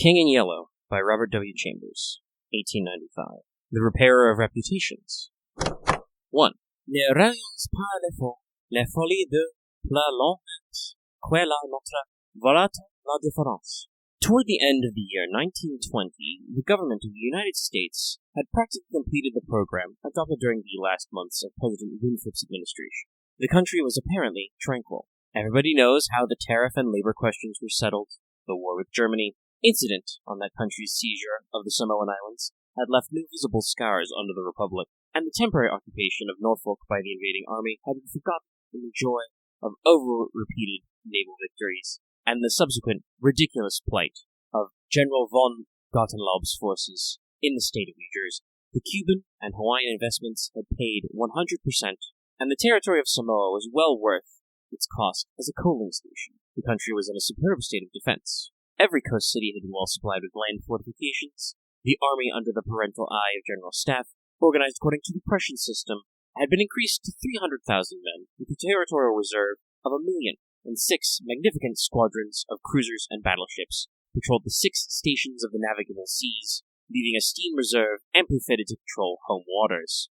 King in Yellow by Robert W. Chambers, 1895. The Repairer of Reputations. 1. Ne rayons pas les folies de la longueur, que la notre voilà la différence. Toward the end of the year 1920, the government of the United States had practically completed the program adopted during the last months of President Winthrop's administration. The country was apparently tranquil. Everybody knows how the tariff and labor questions were settled. The war with Germany, incident on that country's seizure of the Samoan Islands, had left no visible scars under the Republic, and the temporary occupation of Norfolk by the invading army had been forgotten in the joy of over-repeated naval victories, and the subsequent ridiculous plight of General von Gottenlaub's forces in the state of New Jersey. The Cuban and Hawaiian investments had paid 100%, and the territory of Samoa was well worth its cost as a coaling station. The country was in a superb state of defense. Every coast city had been well supplied with land fortifications. The army, under the parental eye of General Staff, organized according to the Prussian system, had been increased to 300,000 men, with a territorial reserve of 1,000,000, and 6 magnificent squadrons of cruisers and battleships patrolled the 6 stations of the navigable seas, leaving a steam reserve amply fitted to control home waters.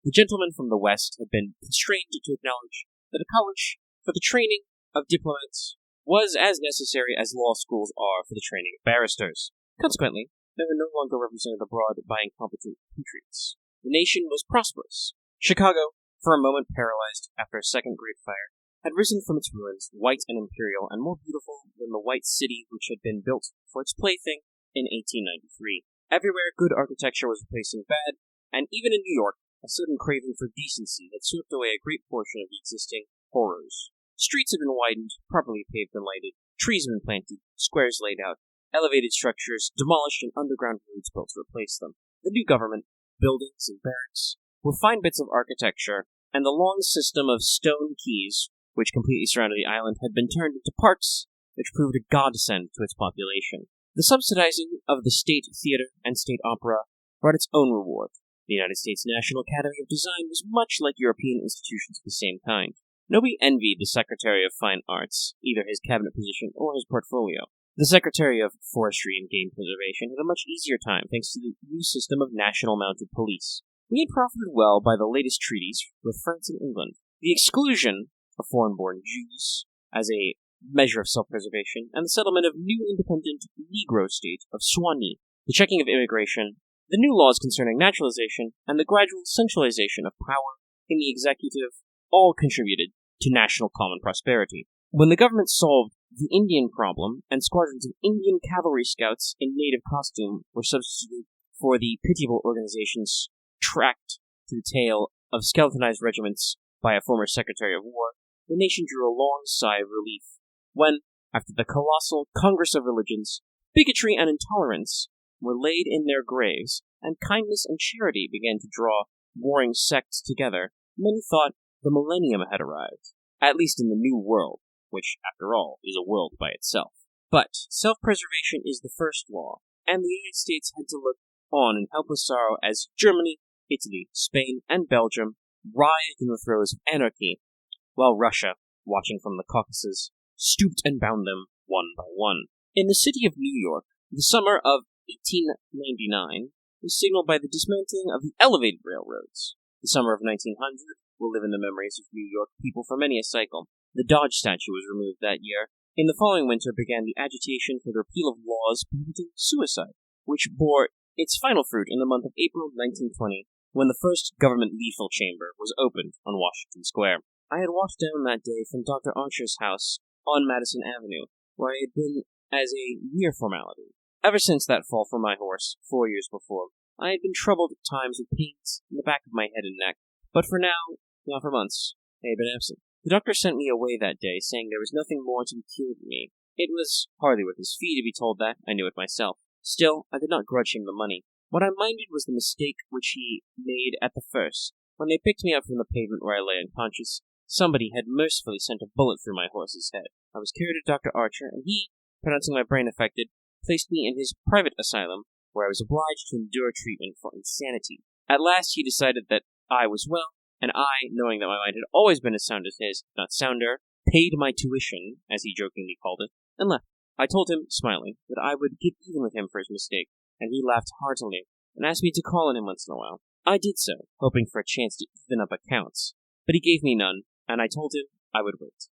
The gentlemen from the West had been constrained to acknowledge that a college for the training of diplomats was as necessary as law schools are for the training of barristers. Consequently, they were no longer represented abroad by incompetent patriots. The nation was prosperous. Chicago, for a moment paralyzed after a second great fire, had risen from its ruins, white and imperial, and more beautiful than the white city which had been built for its plaything in 1893. Everywhere good architecture was replacing bad, and even in New York, a sudden craving for decency had swept away a great portion of the existing horrors. Streets had been widened, properly paved and lighted, trees had been planted, squares laid out, elevated structures demolished, and underground roads built to replace them. The new government, buildings and barracks, were fine bits of architecture, and the long system of stone quays, which completely surrounded the island, had been turned into parks, which proved a godsend to its population. The subsidizing of the State Theater and State Opera brought its own reward. The United States National Academy of Design was much like European institutions of the same kind. Nobody envied the Secretary of Fine Arts, either his cabinet position or his portfolio. The Secretary of Forestry and Game Preservation had a much easier time thanks to the new system of national mounted police. We had profited well by the latest treaties with France and England. The exclusion of foreign-born Jews as a measure of self-preservation, and the settlement of new independent Negro state of Suwannee, the checking of immigration, the new laws concerning naturalization, and the gradual centralization of power in the executive all contributed to national common prosperity. When the government solved the Indian problem, and squadrons of Indian cavalry scouts in native costume were substituted for the pitiable organizations tracked to the tail of skeletonized regiments by a former Secretary of War, the nation drew a long sigh of relief when, after the colossal Congress of Religions, bigotry and intolerance were laid in their graves, and kindness and charity began to draw warring sects together. Many thought the millennium had arrived, at least in the New World, which, after all, is a world by itself. But self-preservation is the first law, and the United States had to look on in helpless sorrow as Germany, Italy, Spain, and Belgium writhed in the throes of anarchy, while Russia, watching from the Caucasus, stooped and bound them one by one. In the city of New York, the summer of 1899 was signaled by the dismantling of the elevated railroads. The summer of 1900 will live in the memories of New York people for many a cycle. The Dodge statue was removed that year. In the following winter began the agitation for the repeal of laws prohibiting suicide, which bore its final fruit in the month of April 1920, when the first government lethal chamber was opened on Washington Square. I had walked down that day from Dr. Archer's house on Madison Avenue, where I had been as a mere formality. Ever since that fall from my horse, 4 years before, I had been troubled at times with pains in the back of my head and neck, but for now, not for months, I had been absent. The doctor sent me away that day, saying there was nothing more to be cured in me. It was hardly worth his fee to be told that, I knew it myself. Still, I did not grudge him the money. What I minded was the mistake which he made at the first. When they picked me up from the pavement where I lay unconscious, somebody had mercifully sent a bullet through my horse's head. I was carried to Dr. Archer, and he, pronouncing my brain affected, placed me in his private asylum, where I was obliged to endure treatment for insanity. At last he decided that I was well, and I, knowing that my mind had always been as sound as his, if not sounder, paid my tuition, as he jokingly called it, and left. I told him, smiling, that I would get even with him for his mistake, and he laughed heartily and asked me to call on him once in a while. I did so, hoping for a chance to even up accounts, but he gave me none, and I told him I would wait.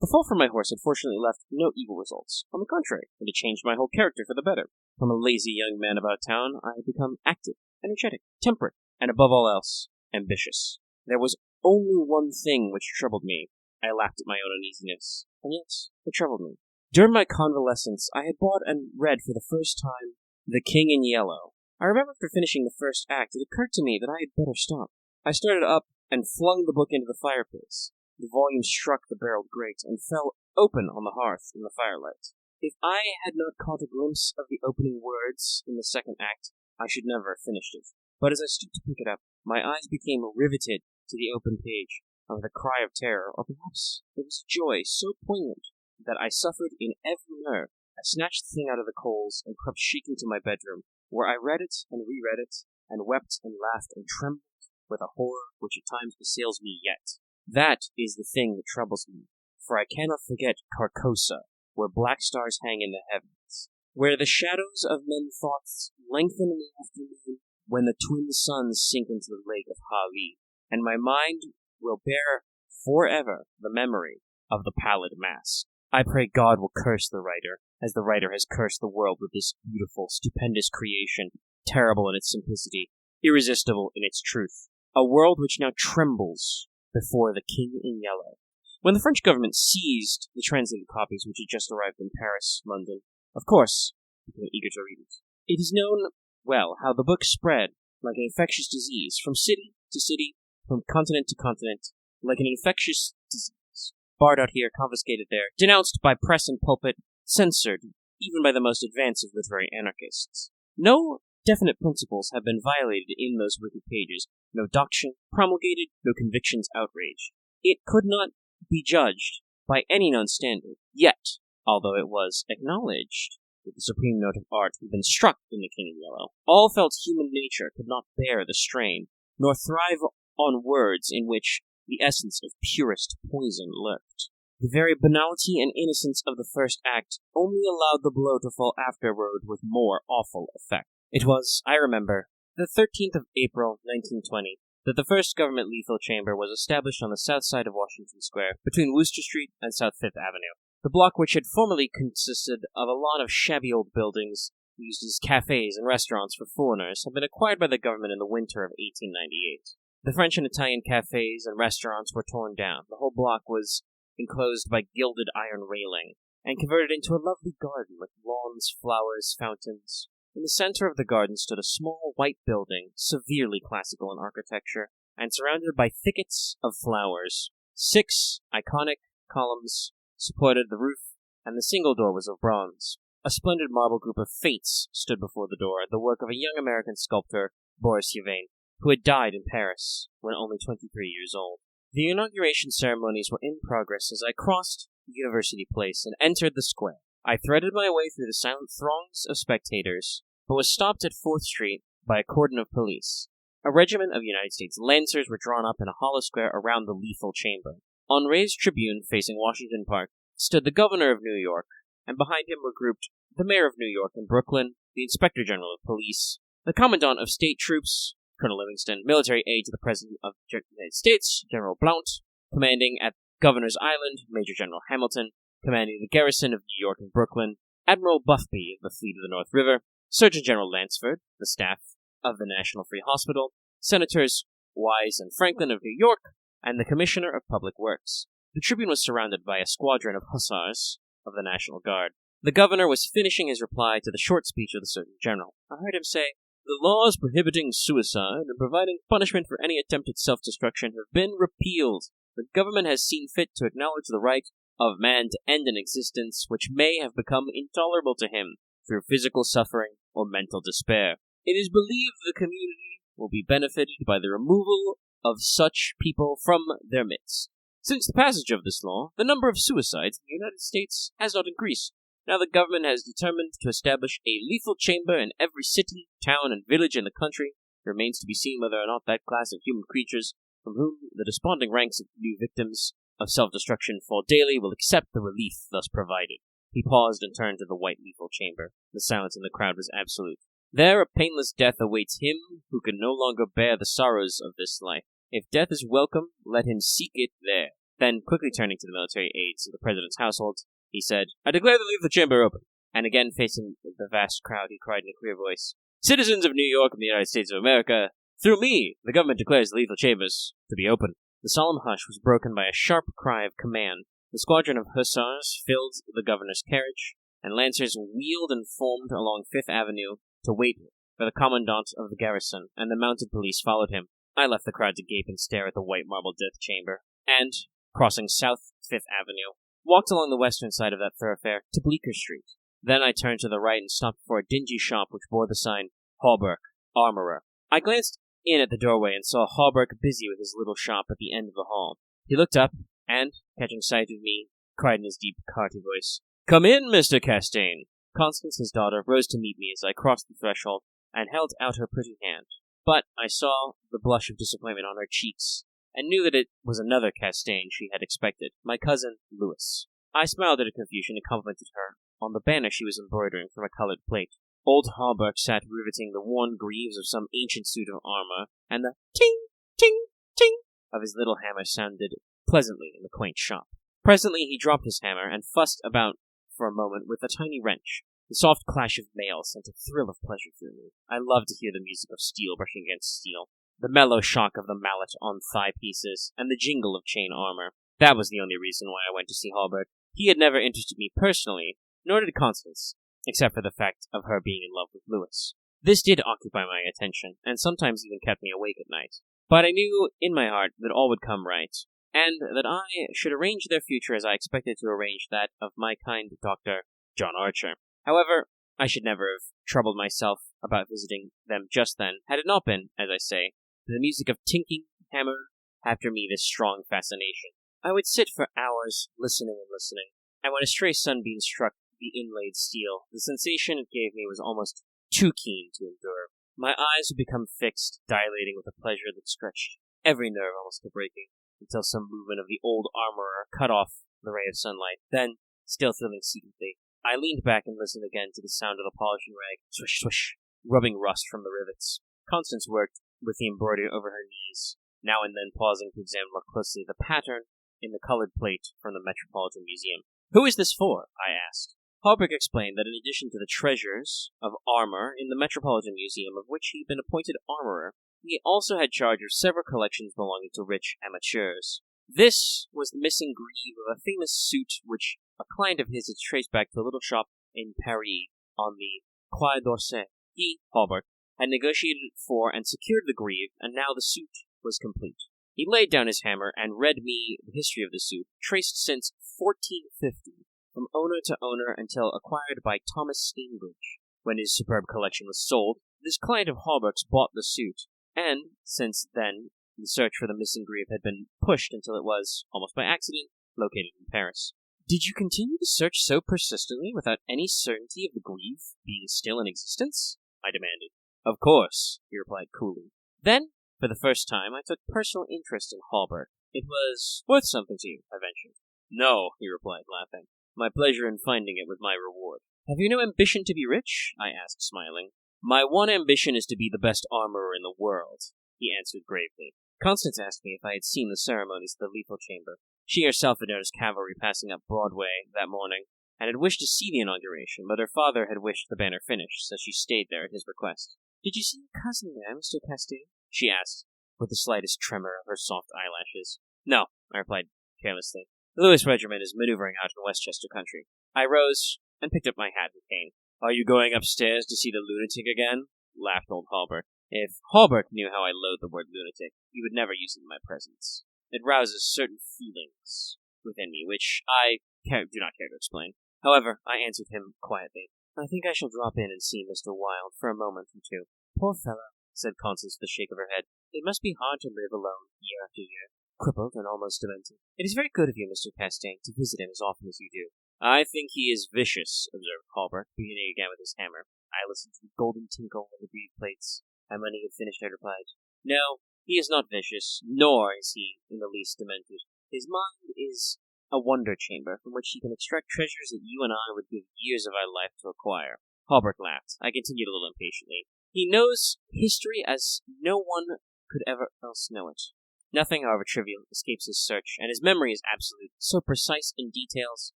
The fall from my horse had fortunately left no evil results. On the contrary, it had changed my whole character for the better. From a lazy young man about town, I had become active, energetic, temperate, and above all else, ambitious. There was only one thing which troubled me. I laughed at my own uneasiness, and yet it troubled me. During my convalescence, I had bought and read for the first time The King in Yellow. I remember after finishing the first act, it occurred to me that I had better stop. I started up and flung the book into the fireplace. The volume struck the barreled grate and fell open on the hearth in the firelight. If I had not caught a glimpse of the opening words in the second act, I should never have finished it. But as I stooped to pick it up, my eyes became riveted to the open page, and with a cry of terror, or perhaps it was joy so poignant that I suffered in every nerve, I snatched the thing out of the coals and crept shrieking to my bedroom, where I read it and reread it, and wept and laughed and trembled with a horror which at times assails me yet. That is the thing that troubles me, for I cannot forget Carcosa, where black stars hang in the heavens, where the shadows of men's thoughts lengthen in the afternoon when the twin suns sink into the lake of Hali, and my mind will bear forever the memory of the pallid mask. I pray God will curse the writer, as the writer has cursed the world with this beautiful, stupendous creation, terrible in its simplicity, irresistible in its truth, a world which now trembles before the King in Yellow. When the French government seized the translated copies which had just arrived in Paris, London, of course, I became eager to read it. It is known well how the book spread like an infectious disease, from city to city, from continent to continent, like an infectious disease. Barred out here, confiscated there, denounced by press and pulpit, censored even by the most advanced of literary anarchists. No definite principles have been violated in those wicked pages, no doctrine promulgated, no convictions outraged. It could not be judged by any known standard. Yet, although it was acknowledged that the supreme note of art had been struck in The King in Yellow, all felt human nature could not bear the strain, nor thrive on words in which the essence of purest poison lurked. The very banality and innocence of the first act only allowed the blow to fall afterward with more awful effect. It was, I remember, the 13th of April, 1920, that the first government lethal chamber was established on the south side of Washington Square, between Wooster Street and South Fifth Avenue. The block, which had formerly consisted of a lot of shabby old buildings used as cafes and restaurants for foreigners, had been acquired by the government in the winter of 1898. The French and Italian cafes and restaurants were torn down. The whole block was enclosed by gilded iron railing, and converted into a lovely garden with lawns, flowers, fountains. In the center of the garden stood a small white building, severely classical in architecture, and surrounded by thickets of flowers. 6 iconic columns supported the roof, and the single door was of bronze. A splendid marble group of Fates stood before the door, the work of a young American sculptor, Boris Yvain, who had died in Paris when only 23 years old. The inauguration ceremonies were in progress as I crossed University Place and entered the square. I threaded my way through the silent throngs of spectators, but was stopped at 4th Street by a cordon of police. A regiment of United States Lancers were drawn up in a hollow square around the lethal chamber. On raised tribune facing Washington Park stood the governor of New York, and behind him were grouped the mayor of New York and Brooklyn, the inspector general of police, the commandant of state troops, Colonel Livingston, military aide to the President of the United States, General Blount, commanding at Governor's Island, Major General Hamilton, commanding the garrison of New York and Brooklyn, Admiral Buffby of the Fleet of the North River, Surgeon General Lansford, the staff of the National Free Hospital, Senators Wise and Franklin of New York, and the Commissioner of Public Works. The tribune was surrounded by a squadron of hussars of the National Guard. The governor was finishing his reply to the short speech of the Surgeon General. I heard him say, "The laws prohibiting suicide and providing punishment for any attempt at self-destruction have been repealed. The government has seen fit to acknowledge the right of man to end an existence which may have become intolerable to him through physical suffering or mental despair. It is believed the community will be benefited by the removal of such people from their midst. Since the passage of this law, the number of suicides in the United States has not increased. Now the government has determined to establish a lethal chamber in every city, town, and village in the country. It remains to be seen whether or not that class of human creatures from whom the desponding ranks of new victims of self-destruction fall daily will accept the relief thus provided." He paused and turned to the white lethal chamber. The silence in the crowd was absolute. There a painless death awaits him who can no longer bear the sorrows of this life. If death is welcome, let him seek it there. Then, quickly turning to the military aides of the president's household, he said, I declare the lethal chamber open. And again, facing the vast crowd, he cried in a clear voice, Citizens of New York and the United States of America, through me, the government declares the lethal chambers to be open. The solemn hush was broken by a sharp cry of command. The squadron of hussars filled the governor's carriage, and lancers wheeled and formed along Fifth Avenue to wait for the commandant of the garrison, and the mounted police followed him. I left the crowd to gape and stare at the white marble death chamber, and, crossing South Fifth Avenue, walked along the western side of that thoroughfare to Bleecker Street. Then I turned to the right and stopped before a dingy shop which bore the sign, Hawberk, Armorer. I glanced in at the doorway and saw Hawberk busy with his little shop at the end of the hall. He looked up, and, catching sight of me, cried in his deep, hearty voice, Come in, Mr. Castaigne! Constance, his daughter, rose to meet me as I crossed the threshold, and held out her pretty hand. But I saw the blush of disappointment on her cheeks, and knew that it was another Castaigne she had expected, my cousin, Louis. I smiled at her confusion and complimented her on the banner she was embroidering from a colored plate. Old Hawberk sat riveting the worn greaves of some ancient suit of armor, and the ting, ting, ting of his little hammer sounded pleasantly in the quaint shop. Presently he dropped his hammer and fussed about for a moment with a tiny wrench. The soft clash of mail sent a thrill of pleasure through me. I loved to hear the music of steel brushing against steel, the mellow shock of the mallet on thigh pieces, and the jingle of chain armor. That was the only reason why I went to see Hawberk. He had never interested me personally, nor did Constance, except for the fact of her being in love with Louis. This did occupy my attention, and sometimes even kept me awake at night. But I knew in my heart that all would come right, and that I should arrange their future as I expected to arrange that of my kind Dr. John Archer. However, I should never have troubled myself about visiting them just then, had it not been, as I say, for the music of tinking hammer after me this strong fascination. I would sit for hours listening and listening, and when a stray sunbeam struck the inlaid steel, the sensation it gave me was almost too keen to endure. My eyes would become fixed, dilating with a pleasure that stretched every nerve almost to breaking, until some movement of the old armorer cut off the ray of sunlight. Then, still thrilling secretly, I leaned back and listened again to the sound of the polishing rag, swish, swish, rubbing rust from the rivets. Constance worked with the embroidery over her knees, now and then pausing to examine more closely the pattern in the colored plate from the Metropolitan Museum. Who is this for? I asked. Hawberk explained that in addition to the treasures of armor in the Metropolitan Museum, of which he had been appointed armorer, he also had charge of several collections belonging to rich amateurs. This was the missing greave of a famous suit which a client of his had traced back to a little shop in Paris on the Quai d'Orsay. He, Hawberk, had negotiated for and secured the greave, and now the suit was complete. He laid down his hammer and read me the history of the suit, traced since 1450, from owner to owner until acquired by Thomas Stainbridge. When his superb collection was sold, this client of Hawberk's bought the suit, and, since then, the search for the missing greave had been pushed until it was, almost by accident, located in Paris. Did you continue to search so persistently without any certainty of the greave being still in existence? I demanded. Of course, he replied coolly. Then, for the first time, I took personal interest in Hawberk. It was worth something to you, I ventured. No, he replied, laughing. My pleasure in finding it was my reward. Have you no ambition to be rich? I asked, smiling. My one ambition is to be the best armorer in the world, he answered gravely. Constance asked me if I had seen the ceremonies of the lethal chamber. She herself had noticed cavalry passing up Broadway that morning, and had wished to see the inauguration, but her father had wished the banner finished, so she stayed there at his request. Did you see your cousin there, Mr. Castaigne? She asked, with the slightest tremor of her soft eyelashes. No, I replied carelessly. The Lewis regiment is maneuvering out in Westchester country. I rose and picked up my hat and cane. Are you going upstairs to see the lunatic again? Laughed old Hawberk. If Hawberk knew how I loathe the word lunatic, he would never use it in my presence. It rouses certain feelings within me, which I do not care to explain. However, I answered him quietly. I think I shall drop in and see Mr. Wilde for a moment or two. Poor fellow, said Constance with a shake of her head. It must be hard to live alone year after year, crippled and almost demented. It is very good of you, Mr. Castaigne, to visit him as often as you do. I think he is vicious, observed Hawberk, beginning again with his hammer. I listened to the golden tinkle of the greave plates, and when he had finished I replied, No, he is not vicious, nor is he in the least demented. His mind is A wonder chamber from which you can extract treasures that you and I would give years of our life to acquire. Hallbrook laughed. I continued a little impatiently. He knows history as no one could ever else know it. Nothing, however trivial, escapes his search, and his memory is absolute, so precise in details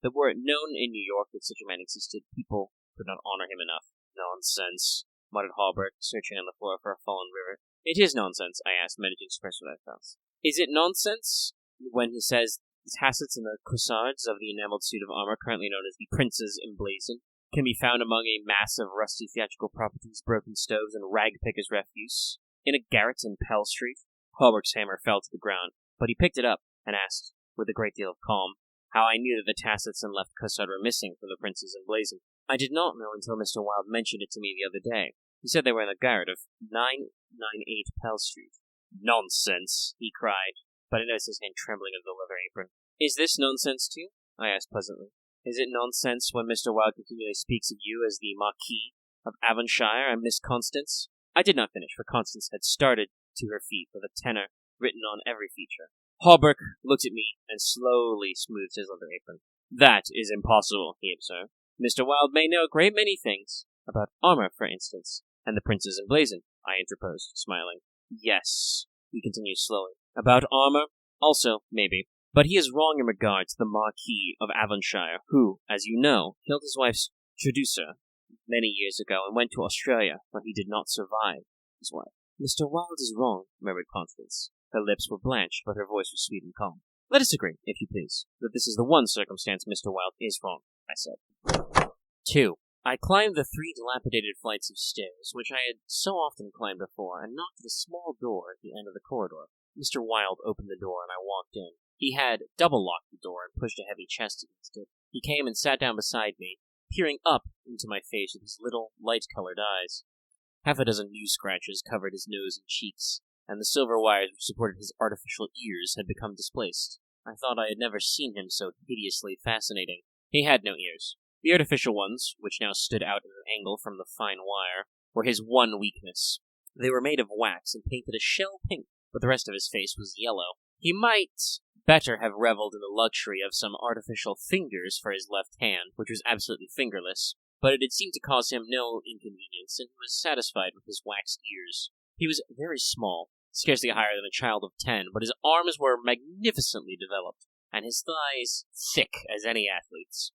that were it known in New York that such a man existed, people could not honor him enough. Nonsense, muttered Hallbrook, searching on the floor for a fallen river. It is nonsense, I asked, managing to express what I felt. Is it nonsense when he says the tassets and the cuissards of the enameled suit of armor currently known as the Prince's Emblazoned can be found among a mass of rusty theatrical properties, broken stoves, and rag-pickers' refuse in a garret in Pell Street? Hallbrook's hammer fell to the ground, but he picked it up and asked, with a great deal of calm, how I knew that the tassets and left cuissard were missing from the Prince's Emblazoned. I did not know until Mr. Wilde mentioned it to me the other day. He said they were in the garret of 998 Pell Street. Nonsense, he cried, but I noticed his hand trembling over the leather apron. Is this nonsense too? I asked pleasantly. Is it nonsense when Mr. Wilde continually speaks of you as the Marquis of Avonshire and Miss Constance? I did not finish, for Constance had started to her feet with a tenor written on every feature. Hallbrook looked at me and slowly smoothed his leather apron. That is impossible, he observed. Mr. Wilde may know a great many things, about armor, for instance, and the Prince's Emblazoned, I interposed, smiling. Yes, he continued slowly. About armor, also, maybe. But he is wrong in regard to the Marquis of Avonshire, who, as you know, killed his wife's traducer many years ago and went to Australia, where he did not survive his wife. Mr. Wilde is wrong, murmured Constance. Her lips were blanched, but her voice was sweet and calm. Let us agree, if you please, that this is the one circumstance Mr. Wilde is wrong, I said. 2. I climbed the 3 dilapidated flights of stairs, which I had so often climbed before, and knocked at a small door at the end of the corridor. Mr. Wilde opened the door, and I walked in. He had double-locked the door and pushed a heavy chest against it. He came and sat down beside me, peering up into my face with his little, light-colored eyes. Half a dozen new scratches covered his nose and cheeks, and the silver wires which supported his artificial ears had become displaced. I thought I had never seen him so hideously fascinating. He had no ears. The artificial ones, which now stood out at an angle from the fine wire, were his one weakness. They were made of wax and painted a shell pink, but the rest of his face was yellow. He might better have reveled in the luxury of some artificial fingers for his left hand, which was absolutely fingerless, but it had seemed to cause him no inconvenience, and he was satisfied with his waxed ears. He was very small, scarcely higher than a child of 10, but his arms were magnificently developed, and his thighs thick as any athlete's.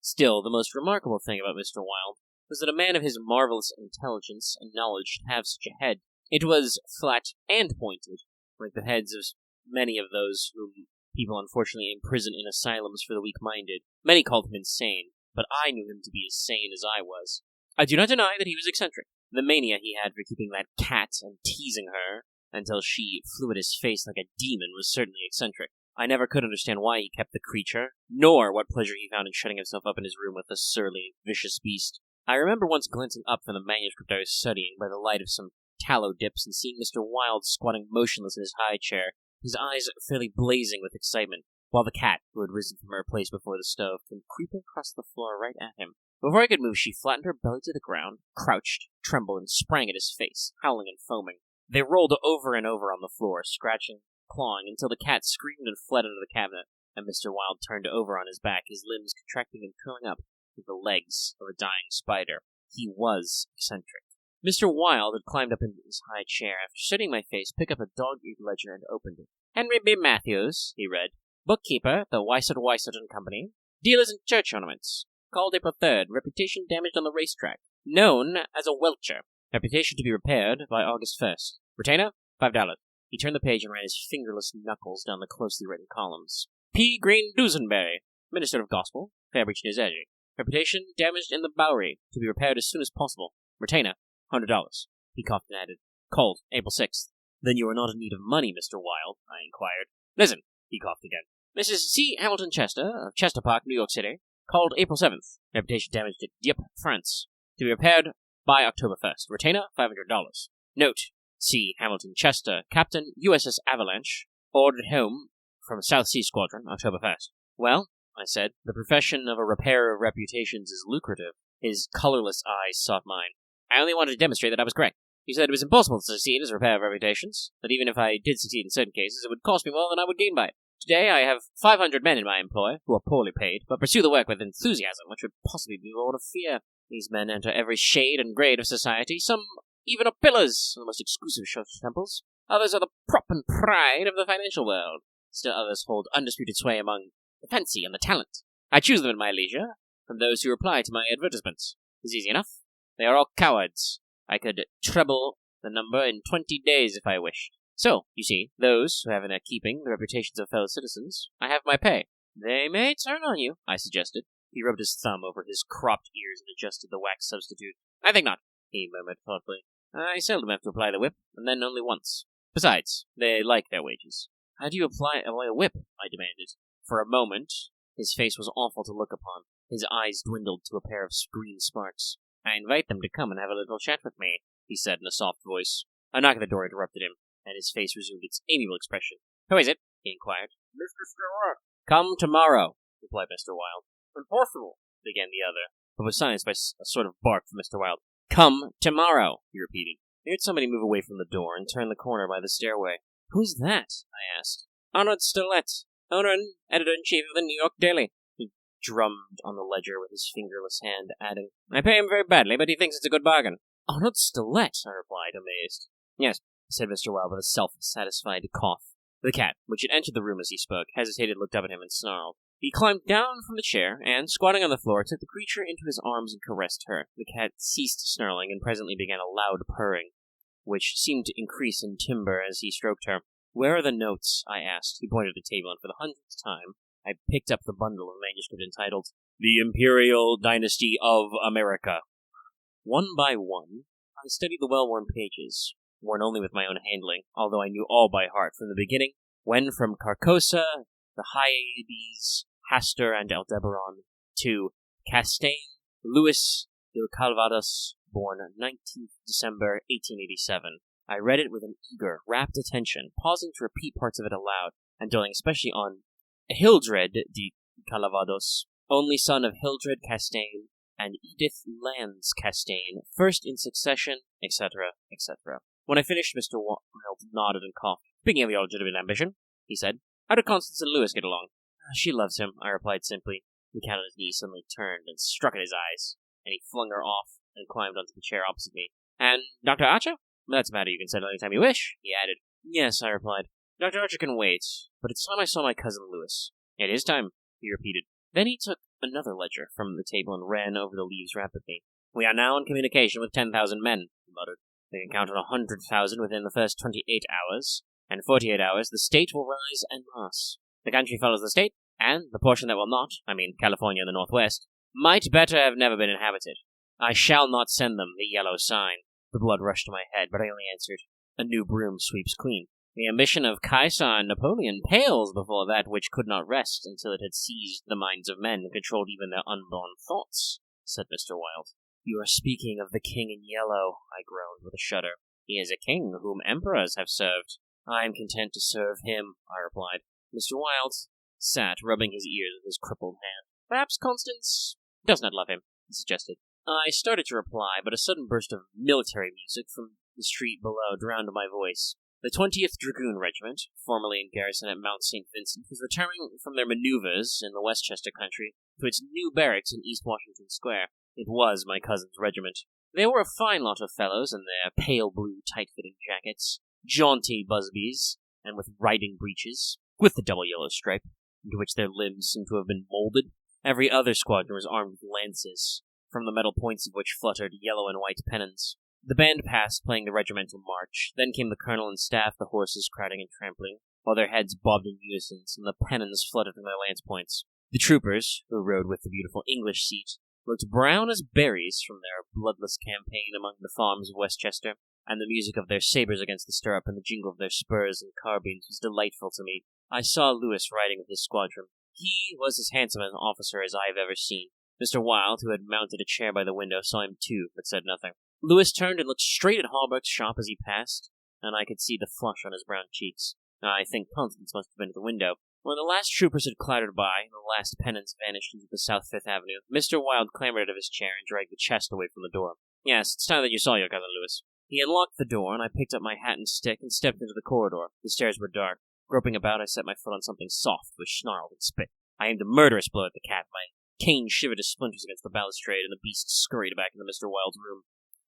Still, the most remarkable thing about Mr. Wilde was that a man of his marvelous intelligence and knowledge should have such a head. It was flat and pointed, like the heads of many of those whom people unfortunately imprison in asylums for the weak-minded. Many called him insane, but I knew him to be as sane as I was. I do not deny that he was eccentric. The mania he had for keeping that cat and teasing her until she flew at his face like a demon was certainly eccentric. I never could understand why he kept the creature, nor what pleasure he found in shutting himself up in his room with the surly, vicious beast. I remember once glancing up from the manuscript I was studying by the light of some tallow dips and seeing Mr. Wilde squatting motionless in his high chair, his eyes fairly blazing with excitement, while the cat, who had risen from her place before the stove, came creeping across the floor right at him. Before I could move, she flattened her belly to the ground, crouched, trembled, and sprang at his face, howling and foaming. They rolled over and over on the floor, scratching, clawing, until the cat screamed and fled under the cabinet, and Mr. Wilde turned over on his back, his limbs contracting and curling up with the legs of a dying spider. He was eccentric. Mr. Wilde had climbed up into his high chair, after studying my face, picked up a dog-eared ledger and opened it. Henry B. Matthews, he read, bookkeeper, the Weissert & Company, dealers in church ornaments, called April 3rd, reputation damaged on the racetrack, known as a welcher, reputation to be repaired by August 1st. Retainer, $5. He turned the page and ran his fingerless knuckles down the closely written columns. P. Green Dusenberry, minister of gospel, Fairbridge, New Jersey. Reputation damaged in the Bowery, to be repaired as soon as possible. Retainer, $100. He coughed and added, called April 6th. Then you are not in need of money, Mr. Wilde, I inquired. Listen, he coughed again. Mrs. C. Hamilton Chester, of Chester Park, New York City, called April 7th. Reputation damaged at Dieppe, France. To be repaired by October 1st. Retainer, $500. Note, C. Hamilton Chester, Captain, USS Avalanche, ordered home from South Sea Squadron, October 1st. Well, I said, the profession of a repairer of reputations is lucrative. His colorless eyes sought mine. I only wanted to demonstrate that I was correct. He said it was impossible to succeed as a repairer of reputations, that even if I did succeed in certain cases, it would cost me more than I would gain by it. Today I have 500 men in my employ, who are poorly paid, but pursue the work with enthusiasm, which would possibly be born of fear. These men enter every shade and grade of society. Some even are pillars of the most exclusive church temples. Others are the prop and pride of the financial world. Still others hold undisputed sway among the fancy and the talent. I choose them at my leisure from those who reply to my advertisements. It's easy enough. They are all cowards. I could treble the number in 20 days if I wished. So, you see, those who have in their keeping the reputations of fellow citizens, I have my pay. They may turn on you, I suggested. He rubbed his thumb over his cropped ears and adjusted the wax substitute. I think not, he murmured thoughtfully. I seldom have to apply the whip, and then only once. Besides, they like their wages. How do you apply a whip? I demanded. For a moment, his face was awful to look upon. His eyes dwindled to a pair of green sparks. I invite them to come and have a little chat with me, he said in a soft voice. A knock at the door interrupted him, and his face resumed its amiable expression. Who is it? He inquired. Mr. Stewart. Come tomorrow, replied Mr. Wilde. Impossible, began the other, but was silenced by a sort of bark from Mr. Wilde. Come tomorrow, he repeated. I heard somebody move away from the door and turn the corner by the stairway. Who is that? I asked. Arnold Stillett, owner and editor-in-chief of the New York Daily. He drummed on the ledger with his fingerless hand, adding, I pay him very badly, but he thinks it's a good bargain. Arnold Stillett, I replied, amazed. Yes, said Mr. Wilde with a self-satisfied cough. The cat, which had entered the room as he spoke, hesitated, looked up at him, and snarled. He climbed down from the chair, and, squatting on the floor, took the creature into his arms and caressed her. The cat ceased snarling and presently began a loud purring, which seemed to increase in timbre as he stroked her. Where are the notes? I asked. He pointed to the table, and for the 100th time, I picked up the bundle of manuscript entitled, The Imperial Dynasty of America. One by one, I studied the well-worn pages, worn only with my own handling, although I knew all by heart from the beginning, when from Carcosa, the Hyades, Hastur, and Aldebaran, to Castaigne, Louis de Calvados, born 19th December 1887. I read it with an eager, rapt attention, pausing to repeat parts of it aloud, and dwelling especially on Hildred de Calvados, only son of Hildred Castaigne and Edith Lands Castaigne, first in succession, etc., etc. When I finished, Mr. Wilde nodded and coughed. Speaking of your legitimate ambition, he said, how do Constance and Louis get along? She loves him, I replied simply. The cat on his knee suddenly turned and struck at his eyes, and he flung her off and climbed onto the chair opposite me. And Dr. Archer? That's a matter you can settle any time you wish, he added. Yes, I replied. Dr. Archer can wait, but it's time I saw my cousin Louis. It is time, he repeated. Then he took another ledger from the table and ran over the leaves rapidly. We are now in communication with 10,000 men, he muttered. They can count on 100,000 within the first 28 hours, and 48 hours the state will rise en masse. The country follows the state, and the portion that will not, California and the Northwest, might better have never been inhabited. I shall not send them the yellow sign. The blood rushed to my head, but I only answered, a new broom sweeps clean. The ambition of Caesar and Napoleon pales before that which could not rest until it had seized the minds of men and controlled even their unborn thoughts, said Mr. Wilde. You are speaking of the king in yellow, I groaned with a shudder. He is a king whom emperors have served. I am content to serve him, I replied. Mr. Wilde sat, rubbing his ears with his crippled hand. Perhaps Constance does not love him, he suggested. I started to reply, but a sudden burst of military music from the street below drowned my voice. The 20th Dragoon Regiment, formerly in garrison at Mount St. Vincent, was returning from their maneuvers in the Westchester country to its new barracks in East Washington Square. It was my cousin's regiment. They were a fine lot of fellows in their pale blue tight-fitting jackets, jaunty busbies, and with riding breeches, with the double yellow stripe, into which their limbs seemed to have been molded. Every other squadron was armed with lances, from the metal points of which fluttered yellow and white pennons. The band passed, playing the regimental march. Then came the colonel and staff, the horses crowding and trampling, while their heads bobbed in unison, and the pennons fluttered from their lance points. The troopers, who rode with the beautiful English seat, looked brown as berries from their bloodless campaign among the farms of Westchester, and the music of their sabres against the stirrup and the jingle of their spurs and carbines was delightful to me. I saw Louis riding with his squadron. He was as handsome an officer as I have ever seen. Mr. Wilde, who had mounted a chair by the window, saw him too, but said nothing. Louis turned and looked straight at Hawberk's shop as he passed, and I could see the flush on his brown cheeks. I think Constance must have been at the window. When the last troopers had clattered by, and the last pennants vanished into the South Fifth Avenue, Mr. Wilde clambered out of his chair and dragged the chest away from the door. Yes, it's time that you saw your cousin Louis. He unlocked the door, and I picked up my hat and stick and stepped into the corridor. The stairs were dark. Groping about, I set my foot on something soft, which snarled and spit. I aimed a murderous blow at the cat. My cane shivered to splinters against the balustrade, and the beast scurried back into Mr. Wilde's room.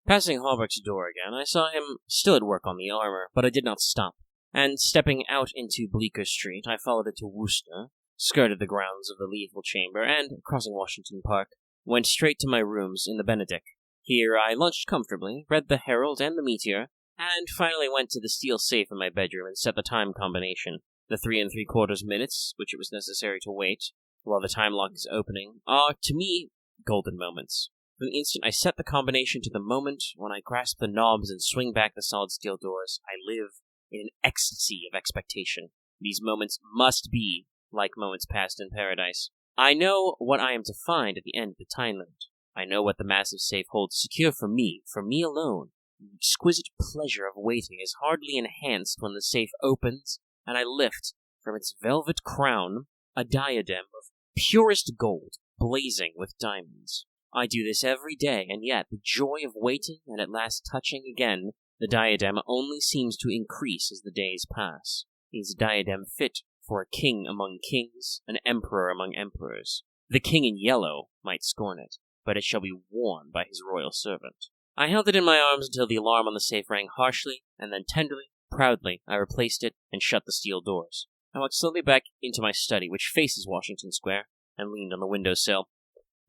Passing Hawberk's door again, I saw him still at work on the armor, but I did not stop. And stepping out into Bleecker Street, I followed it to Worcester, skirted the grounds of the Lethal Chamber, and, crossing Washington Park, went straight to my rooms in the Benedict. Here I lunched comfortably, read the Herald and the Meteor, and finally went to the steel safe in my bedroom and set the time combination. The 3 3/4 minutes, which it was necessary to wait, while the time lock is opening, are, to me, golden moments. From the instant I set the combination to the moment when I grasp the knobs and swing back the solid steel doors, I live in an ecstasy of expectation. These moments must be like moments passed in paradise. I know what I am to find at the end of the time limit. I know what the massive safe holds secure for me alone. The exquisite pleasure of waiting is hardly enhanced when the safe opens and I lift from its velvet crown a diadem of purest gold, blazing with diamonds. I do this every day, and yet the joy of waiting and at last touching again the diadem only seems to increase as the days pass. Is a diadem fit for a king among kings, an emperor among emperors? The king in yellow might scorn it, but it shall be worn by his royal servant. I held it in my arms until the alarm on the safe rang harshly, and then tenderly, proudly, I replaced it and shut the steel doors. I walked slowly back into my study, which faces Washington Square, and leaned on the windowsill.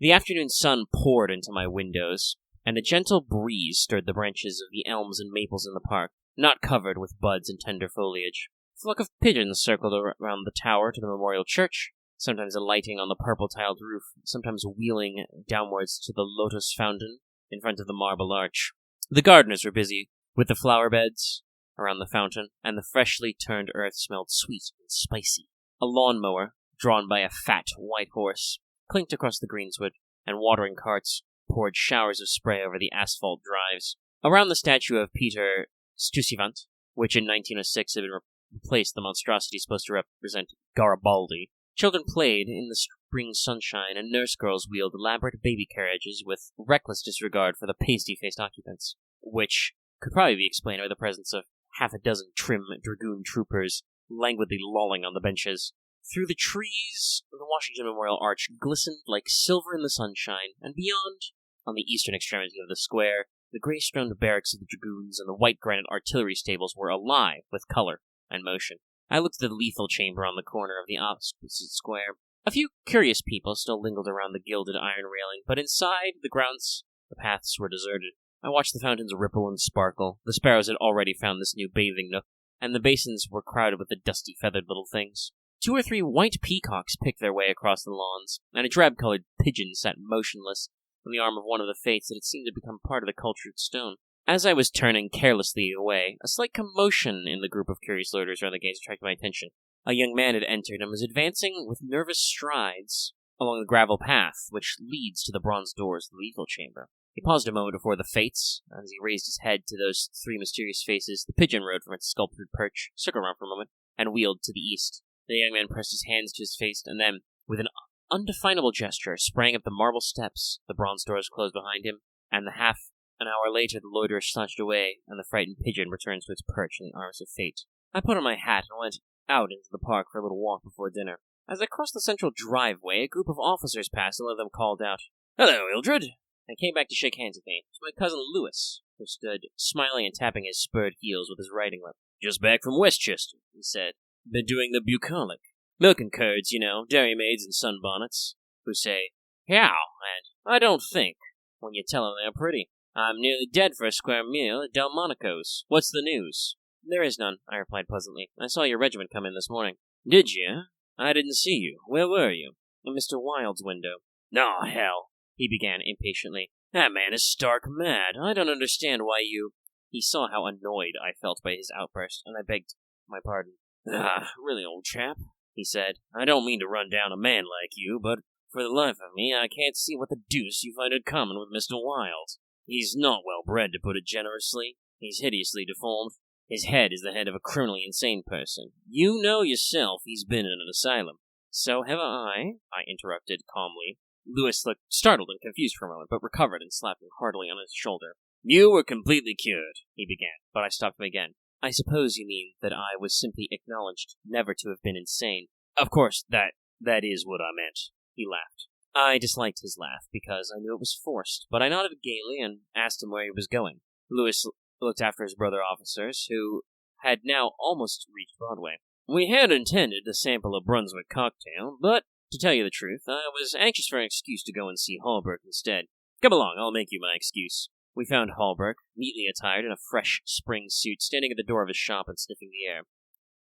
The afternoon sun poured into my windows, and a gentle breeze stirred the branches of the elms and maples in the park, not covered with buds and tender foliage. A flock of pigeons circled around the tower to the memorial church, sometimes alighting on the purple-tiled roof, sometimes wheeling downwards to the lotus fountain in front of the marble arch. The gardeners were busy with the flower beds around the fountain, and the freshly turned earth smelled sweet and spicy. A lawn-mower, drawn by a fat white horse, clinked across the greensward, and watering carts poured showers of spray over the asphalt drives. Around the statue of Peter Stuyvesant, which in 1906 had been replaced the monstrosity supposed to represent Garibaldi, children played in the spring sunshine, and nurse girls wheeled elaborate baby carriages with reckless disregard for the pasty-faced occupants, which could probably be explained by the presence of half a dozen trim dragoon troopers languidly lolling on the benches. Through the trees, the Washington Memorial Arch glistened like silver in the sunshine, and beyond, on the eastern extremity of the square, the gray-stone barracks of the dragoons and the white granite artillery stables were alive with color and motion. I looked at the Lethal Chamber on the corner of the opposite square. A few curious people still lingered around the gilded iron railing, but inside the grounds, the paths were deserted. I watched the fountains ripple and sparkle. The sparrows had already found this new bathing nook, and the basins were crowded with the dusty, feathered little things. 2 or 3 white peacocks picked their way across the lawns, and a drab-colored pigeon sat motionless on the arm of one of the fates that had seemed to become part of the cultured stone. As I was turning carelessly away, a slight commotion in the group of curious loiters around the gates attracted my attention. A young man had entered and was advancing with nervous strides along the gravel path which leads to the bronze doors of the Lethal Chamber. He paused a moment before the fates. As he raised his head to those 3 mysterious faces, the pigeon rode from its sculptured perch, circled around for a moment, and wheeled to the east. The young man pressed his hands to his face, and then, with an undefinable gesture, sprang up the marble steps. The bronze doors closed behind him, and half an hour later the loiterer slouched away, and the frightened pigeon returned to its perch in the arms of fate. I put on my hat and went out into the park for a little walk before dinner. As I crossed the central driveway, a group of officers passed, and one of them called out, "Hello, Hildred!" and came back to shake hands with me. It was my cousin Louis, who stood smiling and tapping his spurred heels with his riding whip. "Just back from Westchester," he said. "Been doing the bucolic. Milking curds, you know, dairymaids and sunbonnets, who say, 'Yow,' and 'I don't think,' when you tell them they're pretty. I'm nearly dead for a square meal at Delmonico's. What's the news?" "There is none," I replied pleasantly. "I saw your regiment come in this morning." "Did you? I didn't see you. Where were you?" "In Mr. Wilde's window." "No, hell," he began impatiently. "That man is stark mad. I don't understand why you—" He saw how annoyed I felt by his outburst, and I begged my pardon. "Really, old chap," he said, "I don't mean to run down a man like you, but for the life of me, I can't see what the deuce you find in common with Mr. Wilde. He's not well bred, to put it generously. He's hideously deformed. His head is the head of a criminally insane person. You know yourself he's been in an asylum." "So have I interrupted calmly. Louis looked startled and confused for a moment, but recovered and slapped him heartily on his shoulder. "You were completely cured," he began, but I stopped him again. I suppose you mean that I was simply acknowledged never to have been insane. Of course, that is what I meant. He laughed. I disliked his laugh because I knew it was forced, but I nodded gaily and asked him where he was going. Lewis looked after his brother officers, who had now almost reached Broadway. We had intended to sample a Brunswick cocktail, but, to tell you the truth, I was anxious for an excuse to go and see Hallberg instead. Come along, I'll make you my excuse. We found Hallberg, neatly attired in a fresh spring suit, standing at the door of his shop and sniffing the air.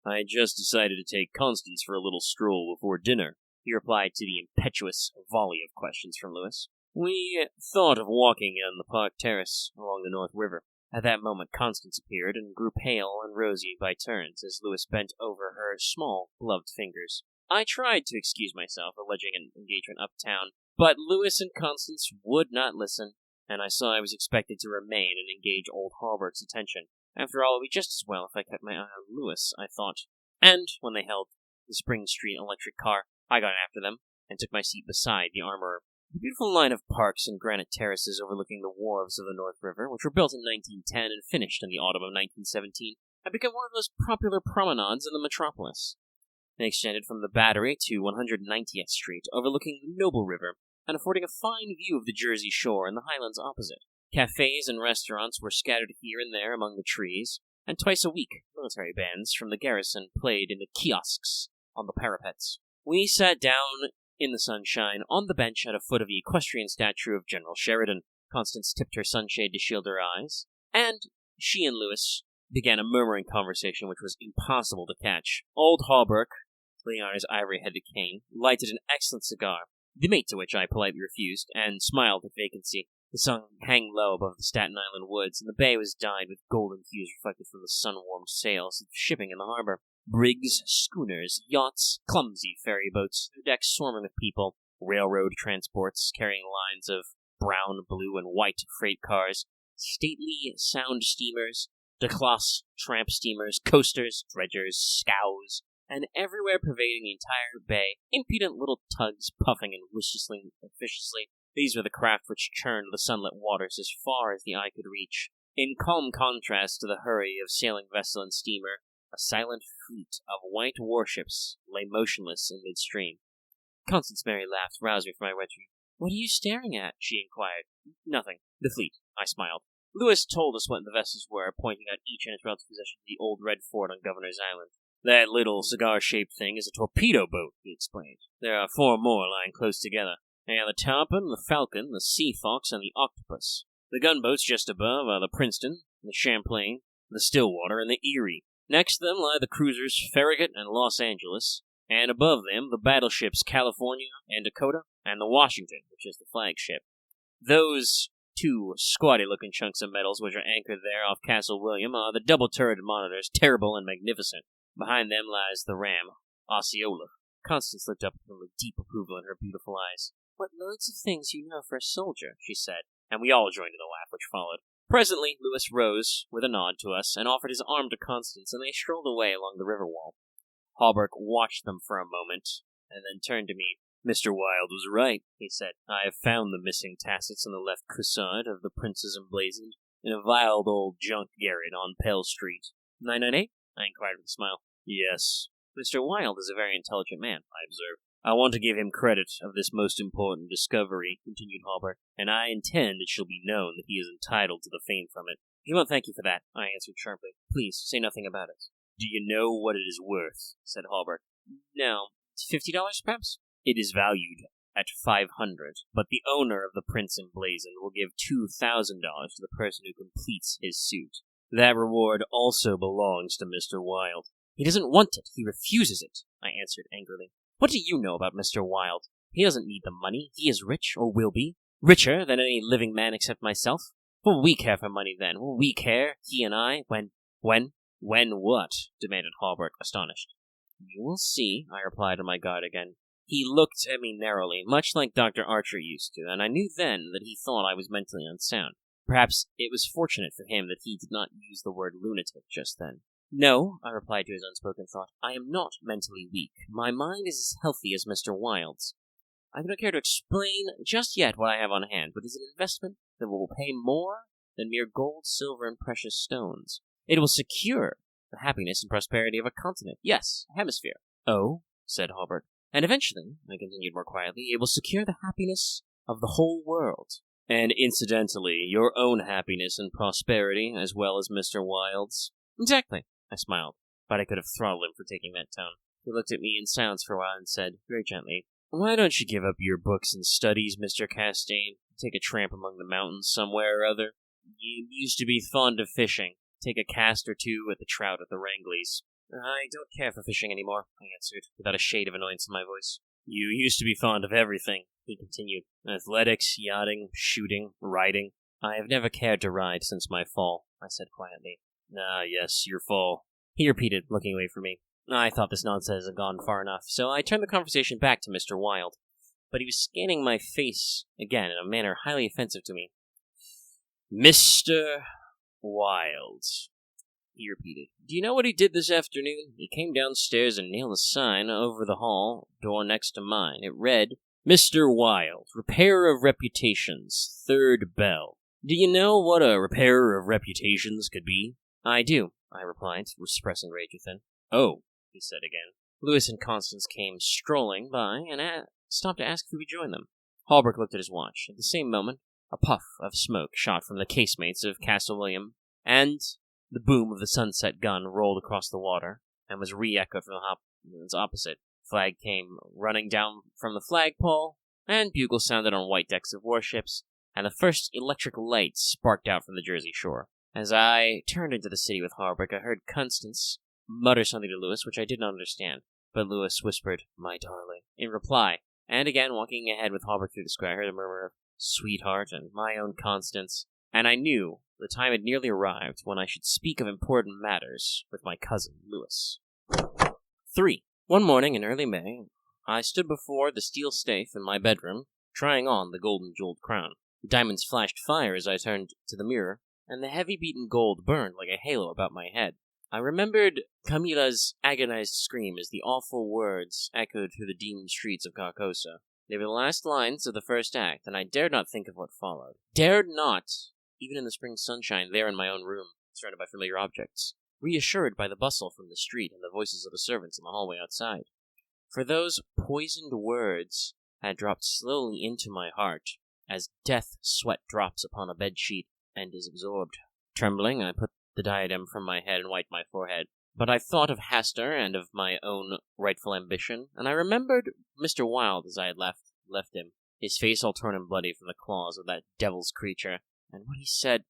I had just decided to take Constance for a little stroll before dinner, he replied to the impetuous volley of questions from Lewis. We thought of walking on the park terrace along the North River. At that moment, Constance appeared and grew pale and rosy by turns as Lewis bent over her small, gloved fingers. I tried to excuse myself, alleging an engagement uptown, but Lewis and Constance would not listen, and I saw I was expected to remain and engage old Hallberg's attention. After all, it would be just as well if I kept my eye on Lewis, I thought. And when they held the Spring Street electric car, I got after them and took my seat beside the armorer. The beautiful line of parks and granite terraces overlooking the wharves of the North River, which were built in 1910 and finished in the autumn of 1917, had become one of those popular promenades in the metropolis. They extended from the Battery to 190th Street, overlooking the Noble River, and affording a fine view of the Jersey shore and the highlands opposite. Cafes and restaurants were scattered here and there among the trees, and twice a week, military bands from the garrison played in the kiosks on the parapets. We sat down in the sunshine on the bench at the foot of the equestrian statue of General Sheridan. Constance tipped her sunshade to shield her eyes, and she and Lewis began a murmuring conversation which was impossible to catch. Old Hallberg, leaning on his ivory-headed cane, lighted an excellent cigar, the mate to which I politely refused, and smiled at vacancy. The sun hung low above the Staten Island woods, and the bay was dyed with golden hues reflected from the sun-warmed sails of shipping in the harbor. Brigs, schooners, yachts, clumsy ferry boats, their decks swarming with people, railroad transports carrying lines of brown, blue, and white freight cars, stately sound steamers, declasse tramp steamers, coasters, dredgers, scows, and everywhere pervading the entire bay, impudent little tugs puffing and viciously. These were the craft which churned the sunlit waters as far as the eye could reach. In calm contrast to the hurry of sailing vessel and steamer, a silent fleet of white warships lay motionless in midstream. Constance Mary laughed, roused me from my reverie. "What are you staring at?" she inquired. "Nothing. The fleet," I smiled. Lewis told us what the vessels were, pointing out each in its relative position to the old red fort on Governor's Island. "That little cigar-shaped thing is a torpedo boat," he explained. "There are 4 more lying close together. They are the Tarpon, the Falcon, the Sea Fox, and the Octopus. The gunboats just above are the Princeton, the Champlain, the Stillwater, and the Erie. Next to them lie the cruisers Farragut and Los Angeles, and above them the battleships California and Dakota, and the Washington, which is the flagship. Those 2 squatty-looking chunks of metals which are anchored there off Castle William are the double-turreted monitors, terrible and magnificent. Behind them lies the ram, Osceola." Constance looked up at him with deep approval in her beautiful eyes. "What loads of things you know for a soldier," she said, and we all joined in the laugh which followed. Presently, Lewis rose with a nod to us and offered his arm to Constance, and they strolled away along the river wall. Hallberg watched them for a moment, and then turned to me. "Mr. Wilde was right," he said. "I have found the missing tassets on the left cuissard of the Prince's Emblazoned in a vile old junk garret on Pell Street." 998? I inquired with a smile. "Yes." "Mr. Wilde is a very intelligent man," I observed. "I want to give him credit of this most important discovery," continued Hallberg, "and I intend it shall be known that he is entitled to the fame from it." "He won't thank you for that," I answered sharply. "Please, say nothing about it." "Do you know what it is worth?" said Hallberg. "No. $50, perhaps?" "It is valued at $500, but the owner of the Prince Emblazoned will give $2,000 to the person who completes his suit. That reward also belongs to Mr. Wilde." "He doesn't want it. He refuses it," I answered angrily. "What do you know about Mr. Wilde? He doesn't need the money. He is rich, or will be. Richer than any living man except myself. What will we care for money then? Will we care, he and I, when? "When what?" demanded Hallberg, astonished. "You will see," I replied on my guard again. He looked at me narrowly, much like Dr. Archer used to, and I knew then that he thought I was mentally unsound. Perhaps it was fortunate for him that he did not use the word lunatic just then. "No," I replied to his unspoken thought, "I am not mentally weak. My mind is as healthy as Mr. Wilde's. I do not care to explain just yet what I have on hand, but it is an investment that will pay more than mere gold, silver, and precious stones. It will secure the happiness and prosperity of a continent. Yes, a hemisphere. Oh, said Hallberg. And eventually, I continued more quietly, it will secure the happiness of the whole world. And incidentally, your own happiness and prosperity, as well as Mr. Wilde's. Exactly, I smiled, but I could have throttled him for taking that tone. He looked at me in silence for a while and said, very gently, Why don't you give up your books and studies, Mr. Castaigne? Take a tramp among the mountains somewhere or other. You used to be fond of fishing. Take a cast or two at the trout at the Wrangleys. I don't care for fishing anymore, I answered, without a shade of annoyance in my voice. You used to be fond of everything, he continued. Athletics, yachting, shooting, riding. I have never cared to ride since my fall, I said quietly. Ah, yes, your fall, he repeated, looking away from me. I thought this nonsense had gone far enough, so I turned the conversation back to Mr. Wilde. But he was scanning my face again in a manner highly offensive to me. Mr. Wilde, he repeated. Do you know what he did this afternoon? He came downstairs and nailed a sign over the hall door next to mine. It read, Mr. Wilde, repairer of reputations, third bell. Do you know what a repairer of reputations could be? I do, I replied, repressing rage within. Oh, he said again. Louis and Constance came strolling by and stopped to ask if we would join them. Hallberg looked at his watch. At the same moment, a puff of smoke shot from the casemates of Castle William, and the boom of the sunset gun rolled across the water and was re-echoed from the opposite. Flag came running down from the flagpole, and bugles sounded on white decks of warships, and the first electric lights sparked out from the Jersey shore. As I turned into the city with Hallberg, I heard Constance mutter something to Louis, which I did not understand, but Louis whispered, My darling, in reply, and again, walking ahead with Hallberg through the square, I heard a murmur of, Sweetheart, and my own Constance, and I knew the time had nearly arrived when I should speak of important matters with my cousin, Louis. 3. One morning in early May, I stood before the steel safe in my bedroom, trying on the golden jeweled crown. The diamonds flashed fire as I turned to the mirror, and the heavy beaten gold burned like a halo about my head. I remembered Camilla's agonized scream as the awful words echoed through the demon streets of Carcosa. They were the last lines of the first act, and I dared not think of what followed. Dared not, even in the spring sunshine there in my own room, surrounded by familiar objects, reassured by the bustle from the street and the voices of the servants in the hallway outside. For those poisoned words had dropped slowly into my heart, as death sweat drops upon a bedsheet and is absorbed. Trembling, I put the diadem from my head and wiped my forehead. But I thought of Hastur and of my own rightful ambition, and I remembered Mr. Wilde as I had left him, his face all torn and bloody from the claws of that devil's creature, and what he said.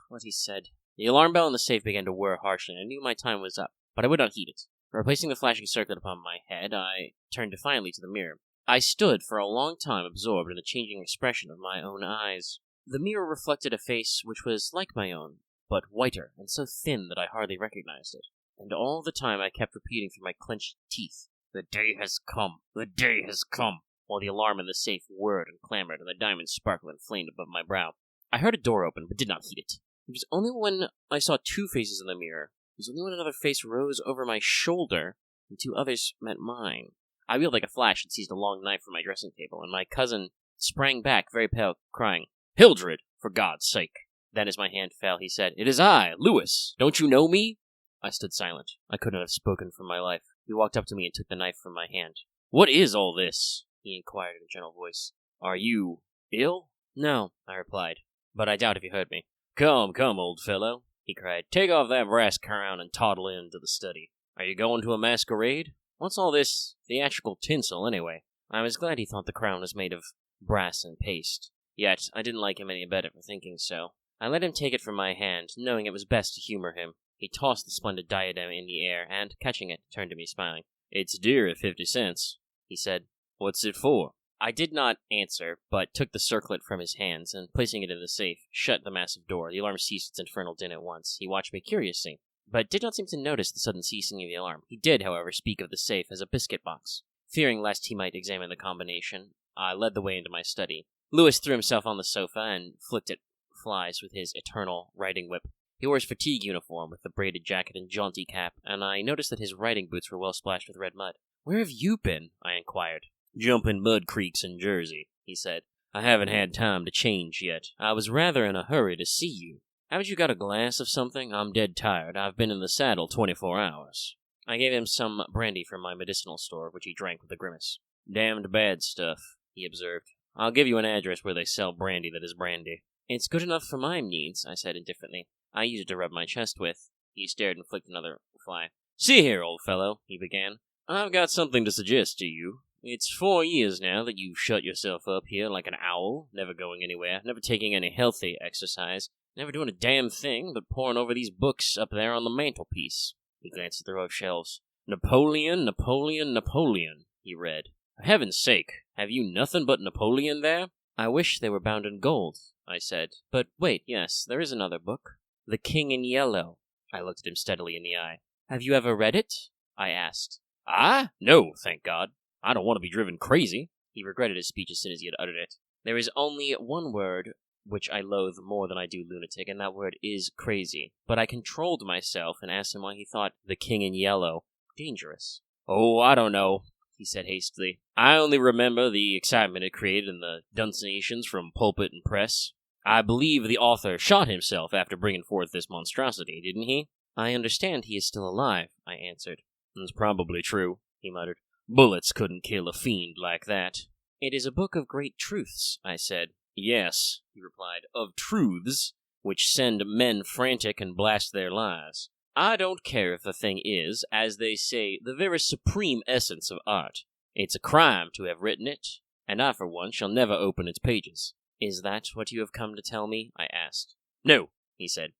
What he said. The alarm bell in the safe began to whir harshly, and I knew my time was up, but I would not heed it. Replacing the flashing circlet upon my head, I turned defiantly to the mirror. I stood for a long time absorbed in the changing expression of my own eyes. The mirror reflected a face which was like my own, but whiter and so thin that I hardly recognized it. And all the time I kept repeating through my clenched teeth, The day has come! The day has come! While the alarm in the safe whirred and clamored, and the diamonds sparkled and flamed above my brow. I heard a door open, but did not heed it. It was only when I saw two faces in the mirror. It was only when another face rose over my shoulder, and two others met mine. I wheeled like a flash and seized a long knife from my dressing table, and my cousin sprang back, very pale, crying, Hildred, for God's sake! Then as my hand fell, he said, It is I, Louis! Don't you know me? I stood silent. I could not have spoken for my life. He walked up to me and took the knife from my hand. What is all this? He inquired in a gentle voice. Are you ill? No, I replied, but I doubt if you heard me. Come, old fellow, he cried. Take off that brass crown and toddle into the study. Are you going to a masquerade? What's all this theatrical tinsel, anyway? I was glad he thought the crown was made of brass and paste. Yet I didn't like him any better for thinking so. I let him take it from my hand, knowing it was best to humor him. He tossed the splendid diadem in the air, and, catching it, turned to me, smiling. It's dear at 50 cents, he said. What's it for? I did not answer, but took the circlet from his hands, and placing it in the safe, shut the massive door. The alarm ceased its infernal din at once. He watched me curiously, but did not seem to notice the sudden ceasing of the alarm. He did, however, speak of the safe as a biscuit box. Fearing lest he might examine the combination, I led the way into my study. Louis threw himself on the sofa and flicked at flies with his eternal riding whip. He wore his fatigue uniform with the braided jacket and jaunty cap, and I noticed that his riding boots were well splashed with red mud. Where have you been? I inquired. Jumping mud creeks in Jersey, he said. I haven't had time to change yet. I was rather in a hurry to see you. Haven't you got a glass of something? I'm dead tired. I've been in the saddle 24 hours. I gave him some brandy from my medicinal store, which he drank with a grimace. Damned bad stuff, he observed. I'll give you an address where they sell brandy that is brandy. It's good enough for my needs, I said indifferently. I use it to rub my chest with. He stared and flicked another fly. See here, old fellow, he began. I've got something to suggest to you. It's 4 years now that you've shut yourself up here like an owl, never going anywhere, never taking any healthy exercise, never doing a damn thing but poring over these books up there on the mantelpiece. He glanced at the row of shelves. Napoleon, Napoleon, Napoleon, he read. For heaven's sake, have you nothing but Napoleon there? I wish they were bound in gold, I said. But wait, yes, there is another book. The King in Yellow. I looked at him steadily in the eye. Have you ever read it? I asked. Ah? No, thank God. I don't want to be driven crazy. He regretted his speech as soon as he had uttered it. There is only one word which I loathe more than I do lunatic, and that word is crazy. But I controlled myself and asked him why he thought The King in Yellow dangerous. Oh, I don't know, he said hastily. I only remember the excitement it created in the denunciations from pulpit and press. I believe the author shot himself after bringing forth this monstrosity, didn't he? I understand he is still alive, I answered. It's probably true, he muttered. Bullets couldn't kill a fiend like that. It is a book of great truths, I said. Yes, he replied, of truths, which send men frantic and blast their lives. I don't care if the thing is, as they say, the very supreme essence of art. It's a crime to have written it, and I, for one, shall never open its pages. Is that what you have come to tell me? I asked. No, he said.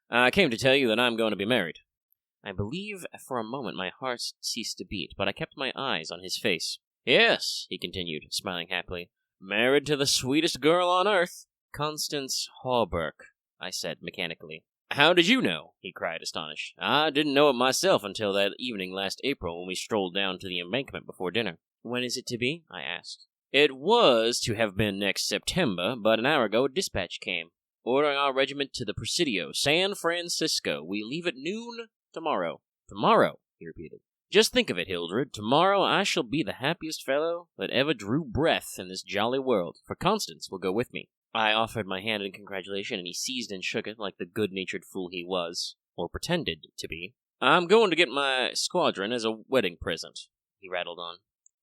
I came to tell you that I'm going to be married. I believe for a moment my heart ceased to beat, but I kept my eyes on his face. Yes, he continued, smiling happily. Married to the sweetest girl on earth. Constance Hawberk, I said mechanically. How did you know? He cried, astonished. I didn't know it myself until that evening last April when we strolled down to the embankment before dinner. When is it to be? I asked. It was to have been next September, but an hour ago a dispatch came, ordering our regiment to the Presidio, San Francisco. We leave at noon tomorrow. Tomorrow, he repeated. Just think of it, Hildred. Tomorrow I shall be the happiest fellow that ever drew breath in this jolly world, for Constance will go with me. I offered my hand in congratulation, and he seized and shook it like the good-natured fool he was, or pretended to be. I'm going to get my squadron as a wedding present, he rattled on.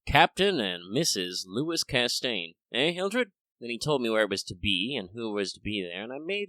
Captain and Mrs. Louis Castaigne. Eh, Hildred? Then he told me where it was to be, and who was to be there, and I made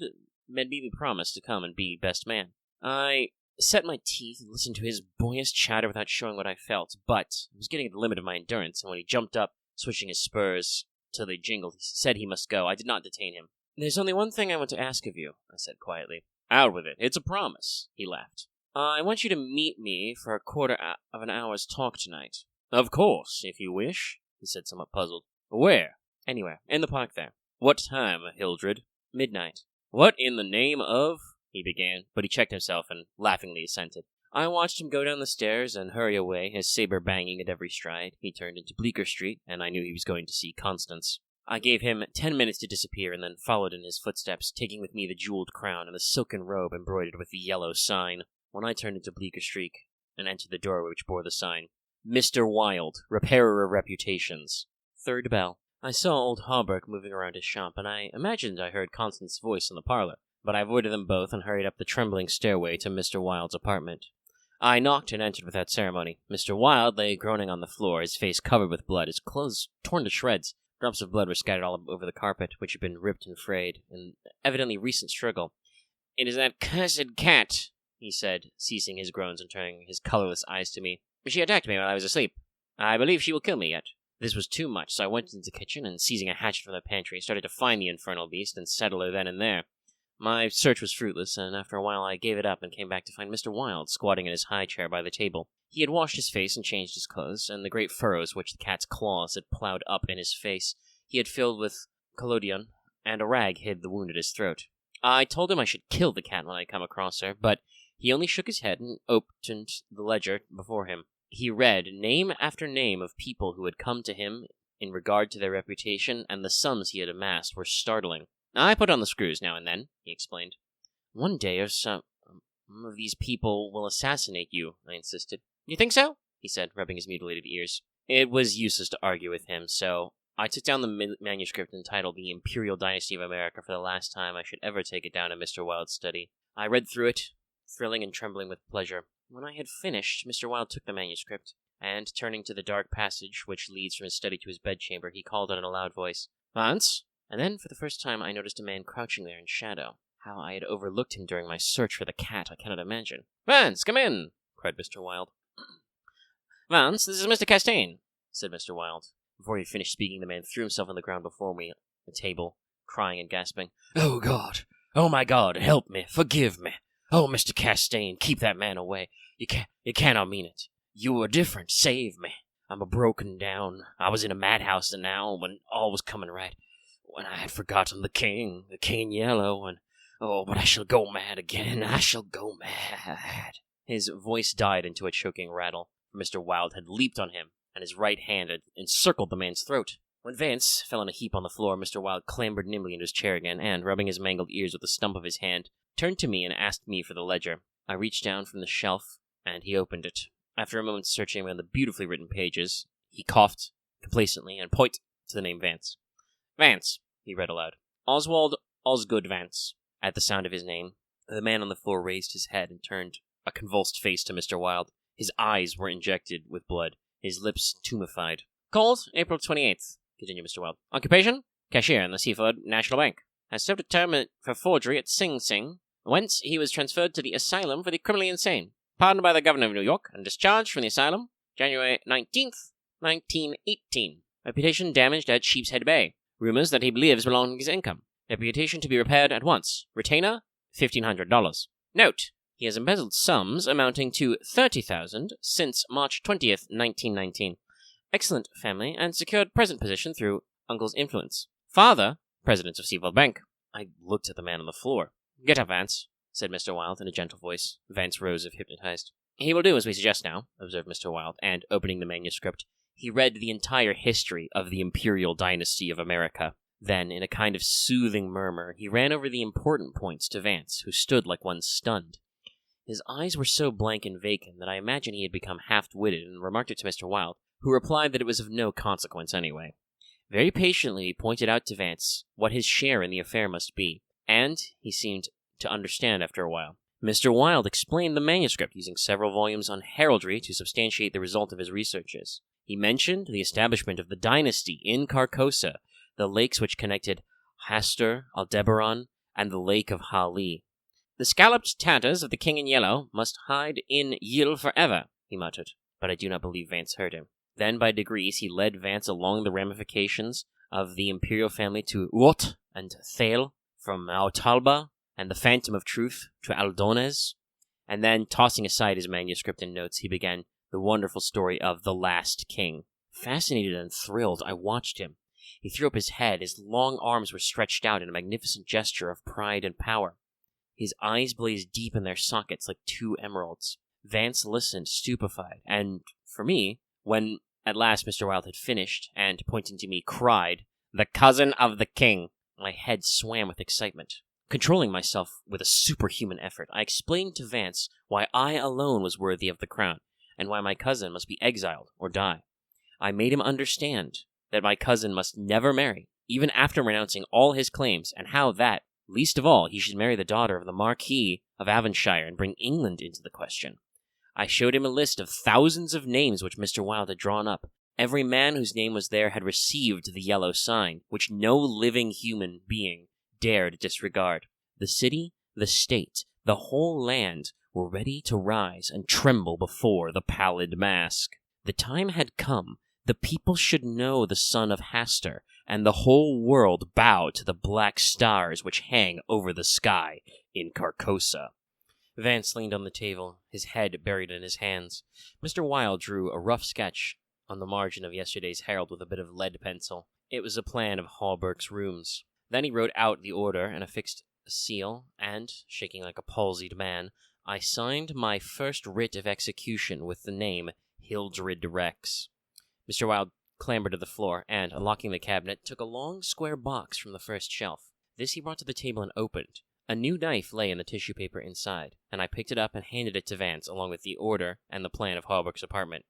me promise to come and be best man. I set my teeth and listened to his boyish chatter without showing what I felt, but I was getting at the limit of my endurance, and when he jumped up, switching his spurs till they jingled, he said he must go. I did not detain him. There's only one thing I want to ask of you, I said quietly. Out with it. It's a promise, he laughed. I want you to meet me for a quarter of an hour's talk tonight. Of course, if you wish, he said, somewhat puzzled. Where? Anywhere. In the park there. What time, Hildred? Midnight. What in the name of... he began, but he checked himself and laughingly assented. I watched him go down the stairs and hurry away, his saber banging at every stride. He turned into Bleecker Street, and I knew he was going to see Constance. I gave him 10 minutes to disappear, and then followed in his footsteps, taking with me the jeweled crown and the silken robe embroidered with the yellow sign. When I turned into Bleecker Street and entered the doorway which bore the sign, Mr. Wilde, Repairer of Reputations. Third bell. I saw old Hawberk moving around his shop, and I imagined I heard Constance's voice in the parlor, but I avoided them both and hurried up the trembling stairway to Mr. Wilde's apartment. I knocked and entered without ceremony. Mr. Wilde lay groaning on the floor, his face covered with blood, his clothes torn to shreds. Drops of blood were scattered all over the carpet, which had been ripped and frayed, in evidently recent struggle. It is that cursed cat, he said, ceasing his groans and turning his colorless eyes to me. She attacked me while I was asleep. I believe she will kill me yet. This was too much, so I went into the kitchen, and seizing a hatchet from the pantry, started to find the infernal beast and settle her then and there. My search was fruitless, and after a while I gave it up and came back to find Mr. Wilde squatting in his high chair by the table. He had washed his face and changed his clothes, and the great furrows which the cat's claws had ploughed up in his face he had filled with collodion, and a rag hid the wound at his throat. I told him I should kill the cat when I come across her, but he only shook his head and opened the ledger before him. He read name after name of people who had come to him in regard to their reputation, and the sums he had amassed were startling. I put on the screws now and then, he explained. One day or some of these people will assassinate you, I insisted. You think so? He said, rubbing his mutilated ears. It was useless to argue with him, so I took down the manuscript entitled The Imperial Dynasty of America for the last time I should ever take it down in Mr. Wilde's study. I read through it, thrilling and trembling with pleasure. When I had finished, Mr. Wilde took the manuscript, and, turning to the dark passage which leads from his study to his bedchamber, he called out in a loud voice, "Vance!" And then, for the first time, I noticed a man crouching there in shadow. How I had overlooked him during my search for the cat, I cannot imagine. "Vance, come in!" cried Mr. Wilde. "Vance, this is Mr. Castaigne," said Mr. Wilde. Before he finished speaking, the man threw himself on the ground before me, at the table, crying and gasping, "Oh, God! Oh, my God! Help me! Forgive me! Oh, Mr. Castaigne, keep that man away! You cannot mean it! You were different! Save me! I'm a broken down. I was in a madhouse and now, when all was coming right, when I had forgotten the king yellow, and oh, but I shall go mad again! I shall go mad!" His voice died into a choking rattle. Mr. Wilde had leaped on him, and his right hand had encircled the man's throat. When Vance fell in a heap on the floor, Mr. Wilde clambered nimbly into his chair again, and, rubbing his mangled ears with the stump of his hand, turned to me and asked me for the ledger. I reached down from the shelf, and he opened it. After a moment's searching around the beautifully written pages, he coughed complacently and pointed to the name Vance. "Vance," he read aloud. "Oswald Osgood Vance." At the sound of his name, the man on the floor raised his head and turned a convulsed face to Mr. Wilde. His eyes were injected with blood, his lips tumefied. "Called April 28th, continued Mr. Wilde. "Occupation? Cashier in the Seafood National Bank. Has served a term for forgery at Sing Sing, whence he was transferred to the Asylum for the Criminally Insane. Pardoned by the Governor of New York and discharged from the asylum January 19th, 1918. Reputation damaged at Sheepshead Bay. Rumors that he believes belong to his income. Reputation to be repaired at once. Retainer, $1,500. Note: he has embezzled sums amounting to $30,000 since March 20th, 1919. Excellent family and secured present position through uncle's influence. Father, president of Seafold Bank." I looked at the man on the floor. "Get up, Vance," said Mr. Wilde in a gentle voice. Vance rose as if hypnotized. "He will do as we suggest now," observed Mr. Wilde, and, opening the manuscript, he read the entire history of the Imperial Dynasty of America. Then, in a kind of soothing murmur, he ran over the important points to Vance, who stood like one stunned. His eyes were so blank and vacant that I imagined he had become half-witted, and remarked it to Mr. Wilde, who replied that it was of no consequence anyway. Very patiently he pointed out to Vance what his share in the affair must be, and he seemed to understand after a while. Mr. Wilde explained the manuscript, using several volumes on heraldry to substantiate the result of his researches. He mentioned the establishment of the dynasty in Carcosa, the lakes which connected Hastur, Aldebaran, and the Lake of Hali. "The scalloped tatters of the king in yellow must hide in Yil forever," he muttered, but I do not believe Vance heard him. Then, by degrees, he led Vance along the ramifications of the imperial family to Uot and Thale, from Autalba and the Phantom of Truth to Aldones, and then, tossing aside his manuscript and notes, he began the wonderful story of the last king. Fascinated and thrilled, I watched him. He threw up his head, his long arms were stretched out in a magnificent gesture of pride and power. His eyes blazed deep in their sockets like two emeralds. Vance listened, stupefied, and, for me, when at last Mr. Wilde had finished, and, pointing to me, cried, "The cousin of the king!" my head swam with excitement. Controlling myself with a superhuman effort, I explained to Vance why I alone was worthy of the crown, and why my cousin must be exiled or die. I made him understand that my cousin must never marry, even after renouncing all his claims, and how that, least of all, he should marry the daughter of the Marquis of Avonshire and bring England into the question. I showed him a list of thousands of names which Mr. Wilde had drawn up. Every man whose name was there had received the yellow sign, which no living human being dared disregard. The city, the state, the whole land were ready to rise and tremble before the pallid mask. The time had come. The people should know the son of Hastur, and the whole world bow to the black stars which hang over the sky in Carcosa. Vance leaned on the table, his head buried in his hands. Mr. Wilde drew a rough sketch on the margin of yesterday's Herald with a bit of lead pencil. It was a plan of Hawberk's rooms. Then he wrote out the order and affixed a seal, and, shaking like a palsied man, I signed my first writ of execution with the name Hildred Rex. Mr. Wilde clambered to the floor, and, unlocking the cabinet, took a long square box from the first shelf. This he brought to the table and opened. A new knife lay in the tissue paper inside, and I picked it up and handed it to Vance, along with the order and the plan of Hawberk's apartment.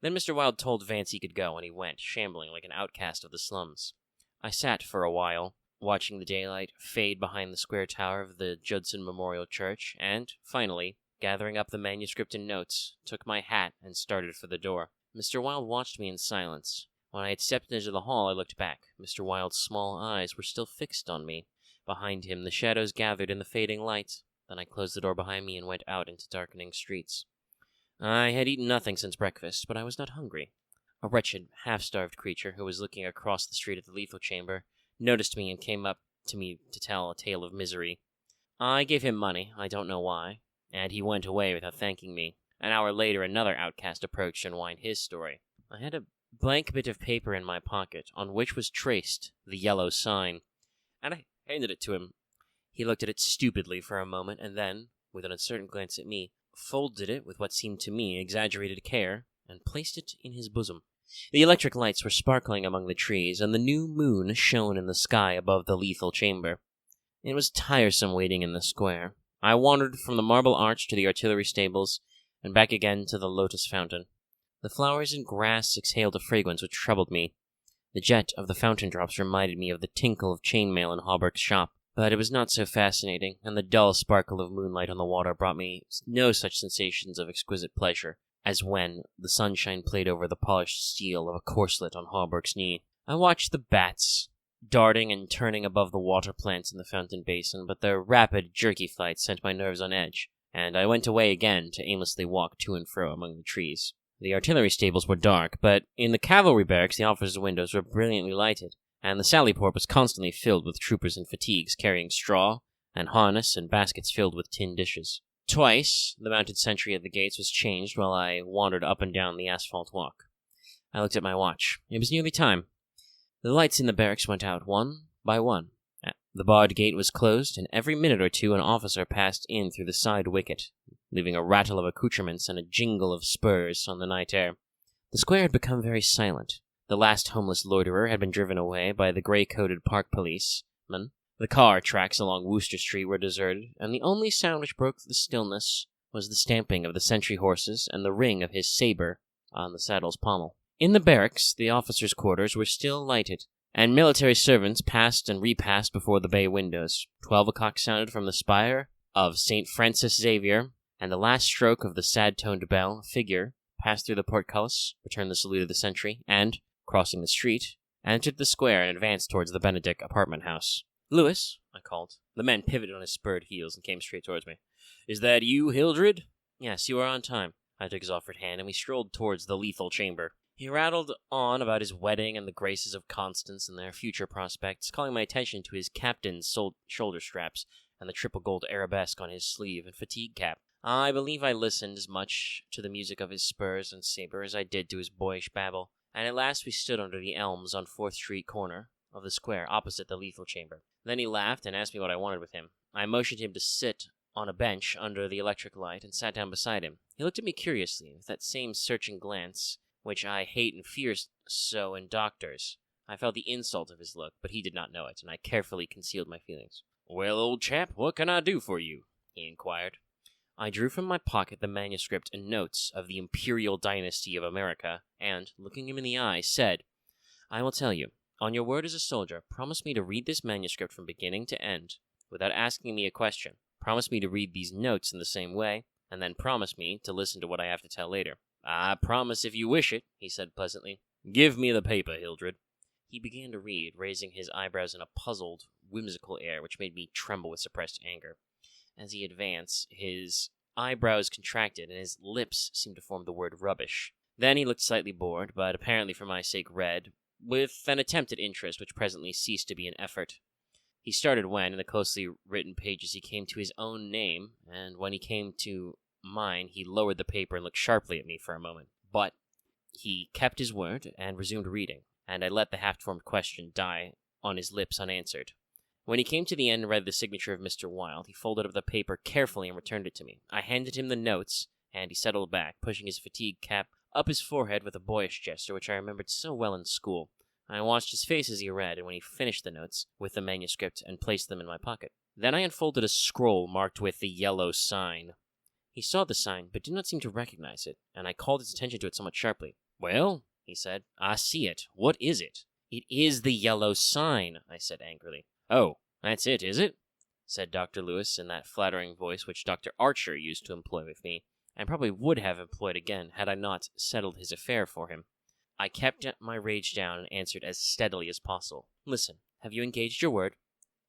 Then Mr. Wilde told Vance he could go, and he went, shambling like an outcast of the slums. I sat for a while, watching the daylight fade behind the square tower of the Judson Memorial Church, and, finally, gathering up the manuscript and notes, took my hat and started for the door. Mr. Wilde watched me in silence. When I had stepped into the hall, I looked back. Mr. Wilde's small eyes were still fixed on me. Behind him, the shadows gathered in the fading light. Then I closed the door behind me and went out into darkening streets. I had eaten nothing since breakfast, but I was not hungry. A wretched, half-starved creature who was looking across the street at the lethal chamber noticed me and came up to me to tell a tale of misery. I gave him money, I don't know why, and he went away without thanking me. An hour later, another outcast approached and whined his story. I had a blank bit of paper in my pocket, on which was traced the yellow sign, and I handed it to him. He looked at it stupidly for a moment, and then, with an uncertain glance at me, folded it with what seemed to me exaggerated care, and placed it in his bosom. The electric lights were sparkling among the trees, and the new moon shone in the sky above the lethal chamber. It was tiresome waiting in the square. I wandered from the Marble Arch to the artillery stables, and back again to the lotus fountain. The flowers and grass exhaled a fragrance which troubled me. The jet of the fountain drops reminded me of the tinkle of chainmail in Hawberk's shop, but it was not so fascinating, and the dull sparkle of moonlight on the water brought me no such sensations of exquisite pleasure as when the sunshine played over the polished steel of a corselet on Hawberk's knee. I watched the bats darting and turning above the water plants in the fountain basin, but their rapid, jerky flight sent my nerves on edge, and I went away again to aimlessly walk to and fro among the trees. The artillery stables were dark, but in the cavalry barracks the officers' windows were brilliantly lighted, and the Sallyport was constantly filled with troopers in fatigues carrying straw and harness and baskets filled with tin dishes. Twice, the mounted sentry at the gates was changed while I wandered up and down the asphalt walk. I looked at my watch. It was nearly time. The lights in the barracks went out one by one. The barred gate was closed, and every minute or two an officer passed in through the side wicket, leaving a rattle of accoutrements and a jingle of spurs on the night air. The square had become very silent. The last homeless loiterer had been driven away by the grey-coated park policeman. The car tracks along Wooster Street were deserted, and the only sound which broke the stillness was the stamping of the sentry horses and the ring of his saber on the saddle's pommel. In the barracks, the officers' quarters were still lighted, and military servants passed and repassed before the bay windows. 12 o'clock sounded from the spire of St. Francis Xavier, and the last stroke of the sad-toned bell, a figure passed through the portcullis, returned the salute of the sentry, and, crossing the street, entered the square and advanced towards the Benedict apartment house. "Lewis," I called. The man pivoted on his spurred heels and came straight towards me. "Is that you, Hildred?" "Yes, you are on time." I took his offered hand, and we strolled towards the lethal chamber. He rattled on about his wedding and the graces of Constance and their future prospects, calling my attention to his captain's shoulder straps and the triple gold arabesque on his sleeve and fatigue cap. I believe I listened as much to the music of his spurs and saber as I did to his boyish babble, and at last we stood under the elms on 4th Street corner of the square opposite the lethal chamber. Then he laughed and asked me what I wanted with him. I motioned him to sit on a bench under the electric light and sat down beside him. He looked at me curiously, with that same searching glance which I hate and fear so in doctors. I felt the insult of his look, but he did not know it, and I carefully concealed my feelings. "Well, old chap, what can I do for you?" he inquired. I drew from my pocket the manuscript and notes of the Imperial Dynasty of America, and, looking him in the eye, said, "I will tell you. On your word as a soldier, promise me to read this manuscript from beginning to end, without asking me a question. Promise me to read these notes in the same way, and then promise me to listen to what I have to tell later." "I promise if you wish it," he said pleasantly. "Give me the paper, Hildred." He began to read, raising his eyebrows in a puzzled, whimsical air which made me tremble with suppressed anger. As he advanced, his eyebrows contracted, and his lips seemed to form the word rubbish. Then he looked slightly bored, but apparently for my sake read, with an attempt at interest which presently ceased to be an effort. He started when, in the closely written pages, he came to his own name, and when he came to mine, he lowered the paper and looked sharply at me for a moment. But he kept his word and resumed reading, and I let the half-formed question die on his lips unanswered. When he came to the end and read the signature of Mr. Wilde, he folded up the paper carefully and returned it to me. I handed him the notes, and he settled back, pushing his fatigue cap up his forehead with a boyish gesture which I remembered so well in school. I watched his face as he read, and when he finished the notes with the manuscript and placed them in my pocket. Then I unfolded a scroll marked with the yellow sign. He saw the sign, but did not seem to recognize it, and I called his attention to it somewhat sharply. Well, he said, I see it. What is it? It is the yellow sign, I said angrily. Oh, that's it, is it? Said Dr. Lewis in that flattering voice which Dr. Archer used to employ with me, and probably would have employed again had I not settled his affair for him. I kept my rage down and answered as steadily as possible. Listen, have you engaged your word?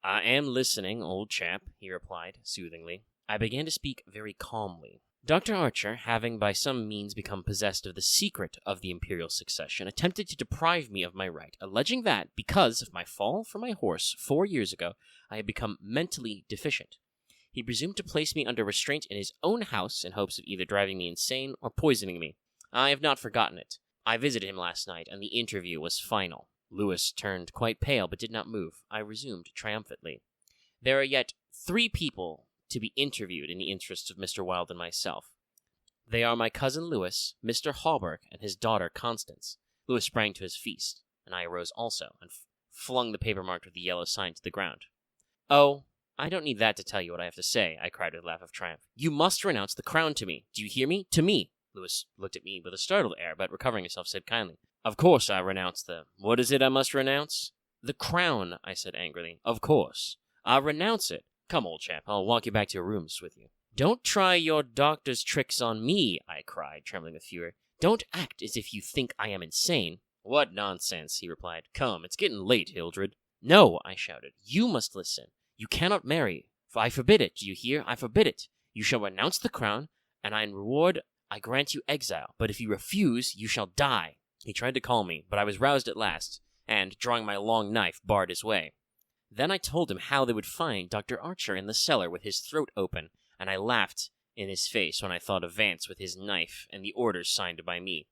I am listening, old chap, he replied, soothingly. I began to speak very calmly. Dr. Archer, having by some means become possessed of the secret of the imperial succession, attempted to deprive me of my right, alleging that, because of my fall from my horse 4 years ago, I had become mentally deficient. He presumed to place me under restraint in his own house in hopes of either driving me insane or poisoning me. I have not forgotten it. I visited him last night, and the interview was final. Lewis turned quite pale, but did not move. I resumed triumphantly. There are yet 3 people to be interviewed in the interests of Mr. Wilde and myself. They are my cousin Lewis, Mr. Hawberk, and his daughter Constance. Lewis sprang to his feet, and I arose also, and flung the paper marked with the yellow sign to the ground. Oh, I don't need that to tell you what I have to say, I cried with a laugh of triumph. You must renounce the crown to me. Do you hear me? To me. Lewis looked at me with a startled air, but recovering himself said kindly, Of course I renounce What is it I must renounce? The crown, I said angrily. Of course. I renounce it. Come, old chap, I'll walk you back to your rooms with you. Don't try your doctor's tricks on me, I cried, trembling with fury. Don't act as if you think I am insane. What nonsense, he replied. Come, it's getting late, Hildred. No, I shouted. You must listen. You cannot marry. I forbid it, do you hear? I forbid it. You shall renounce the crown, and in reward I grant you exile. But if you refuse, you shall die. He tried to call me, but I was roused at last, and, drawing my long knife, barred his way. Then I told him how they would find Dr. Archer in the cellar with his throat open, and I laughed in his face when I thought of Vance with his knife and the orders signed by me.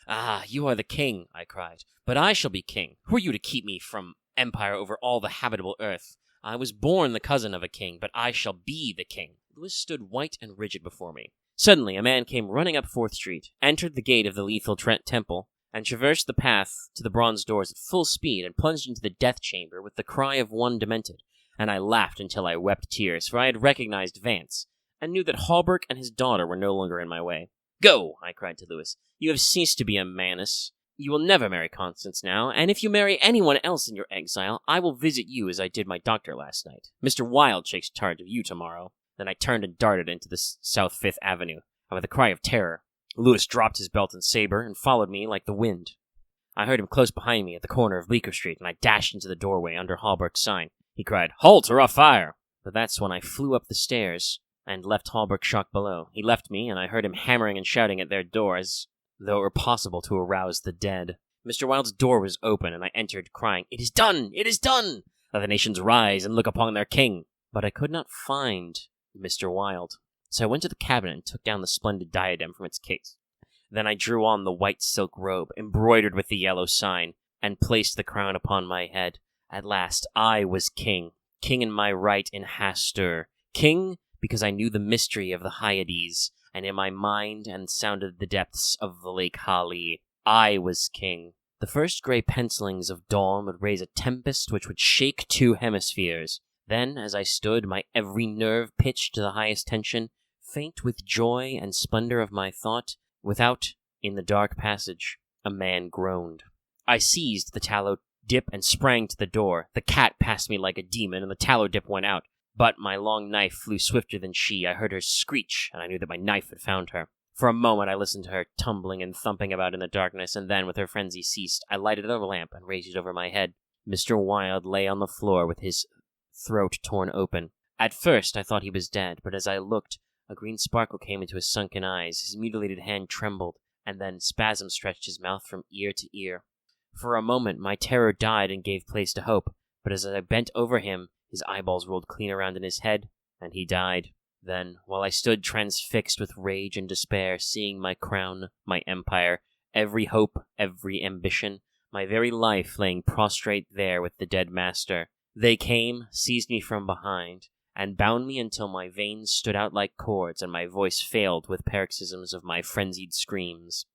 Ah, you are the king, I cried, but I shall be king. Who are you to keep me from empire over all the habitable earth? I was born the cousin of a king, but I shall be the king. Lewis stood white and rigid before me. Suddenly a man came running up 4th Street, entered the gate of the Lethal Temple, and traversed the path to the bronze doors at full speed and plunged into the death chamber with the cry of one demented, and I laughed until I wept tears, for I had recognized Vance, and knew that Hawberk and his daughter were no longer in my way. Go, I cried to Lewis. You have ceased to be a Manus. You will never marry Constance now, and if you marry anyone else in your exile, I will visit you as I did my doctor last night. Mr. Wilde takes charge of you tomorrow. Then I turned and darted into the South 5th Avenue, and with a cry of terror, Lewis dropped his belt and saber and followed me like the wind. I heard him close behind me at the corner of Bleecker Street, and I dashed into the doorway under Hawberk's sign. He cried, Halt, or I'll fire! But that's when I flew up the stairs and left Hawberk shocked below. He left me, and I heard him hammering and shouting at their door as though it were possible to arouse the dead. Mr. Wilde's door was open, and I entered, crying, It is done! It is done! Let the nations rise and look upon their king! But I could not find Mr. Wilde. So I went to the cabinet and took down the splendid diadem from its case. Then I drew on the white silk robe, embroidered with the yellow sign, and placed the crown upon my head. At last I was king. King in my right in Hastur. King because I knew the mystery of the Hyades, and in my mind and sounded the depths of the Lake Hali. I was king. The first grey pencilings of dawn would raise a tempest which would shake 2 hemispheres. Then, as I stood, my every nerve pitched to the highest tension, faint with joy and splendor of my thought, without, in the dark passage, a man groaned. I seized the tallow dip and sprang to the door. The cat passed me like a demon, and the tallow dip went out. But my long knife flew swifter than she. I heard her screech, and I knew that my knife had found her. For a moment I listened to her tumbling and thumping about in the darkness, and then, with her frenzy ceased, I lighted a lamp and raised it over my head. Mr. Wilde lay on the floor with his throat torn open. At first I thought he was dead, but as I looked, a green sparkle came into his sunken eyes, his mutilated hand trembled, and then spasm stretched his mouth from ear to ear. For a moment my terror died and gave place to hope, but as I bent over him, his eyeballs rolled clean around in his head, and he died. Then, while I stood transfixed with rage and despair, seeing my crown, my empire, every hope, every ambition, my very life laying prostrate there with the dead master, they came, seized me from behind, and bound me until my veins stood out like cords and my voice failed with paroxysms of my frenzied screams.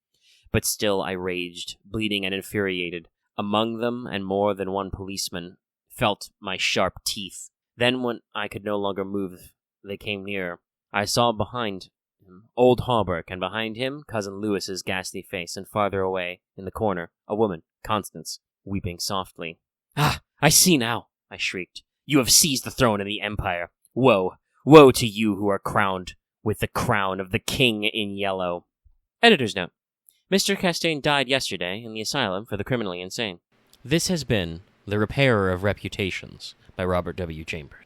But still I raged, bleeding and infuriated. Among them, and more than one policeman, felt my sharp teeth. Then, when I could no longer move, they came nearer. I saw behind him Old Hawberk, and behind him, Cousin Lewis's ghastly face, and farther away, in the corner, a woman, Constance, weeping softly. "Ah, I see now," I shrieked. "You have seized the throne of the Empire. Woe, woe to you who are crowned with the crown of the King in Yellow." Editor's note. Mr. Castaigne died yesterday in the asylum for the criminally insane. This has been The Repairer of Reputations by Robert W. Chambers.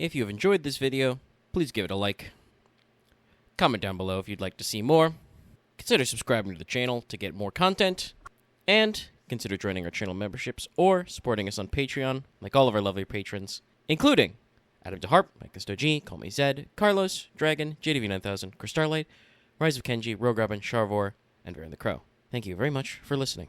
If you have enjoyed this video, please give it a like. Comment down below if you'd like to see more. Consider subscribing to the channel to get more content. And consider joining our channel memberships or supporting us on Patreon, like all of our lovely patrons, including Adam DeHarp, Mike G, Call Me Zed, Carlos, Dragon, JDV9000, Chris Starlight, Rise of Kenji, Rogue Robin, Charvor, and Baron the Crow. Thank you very much for listening.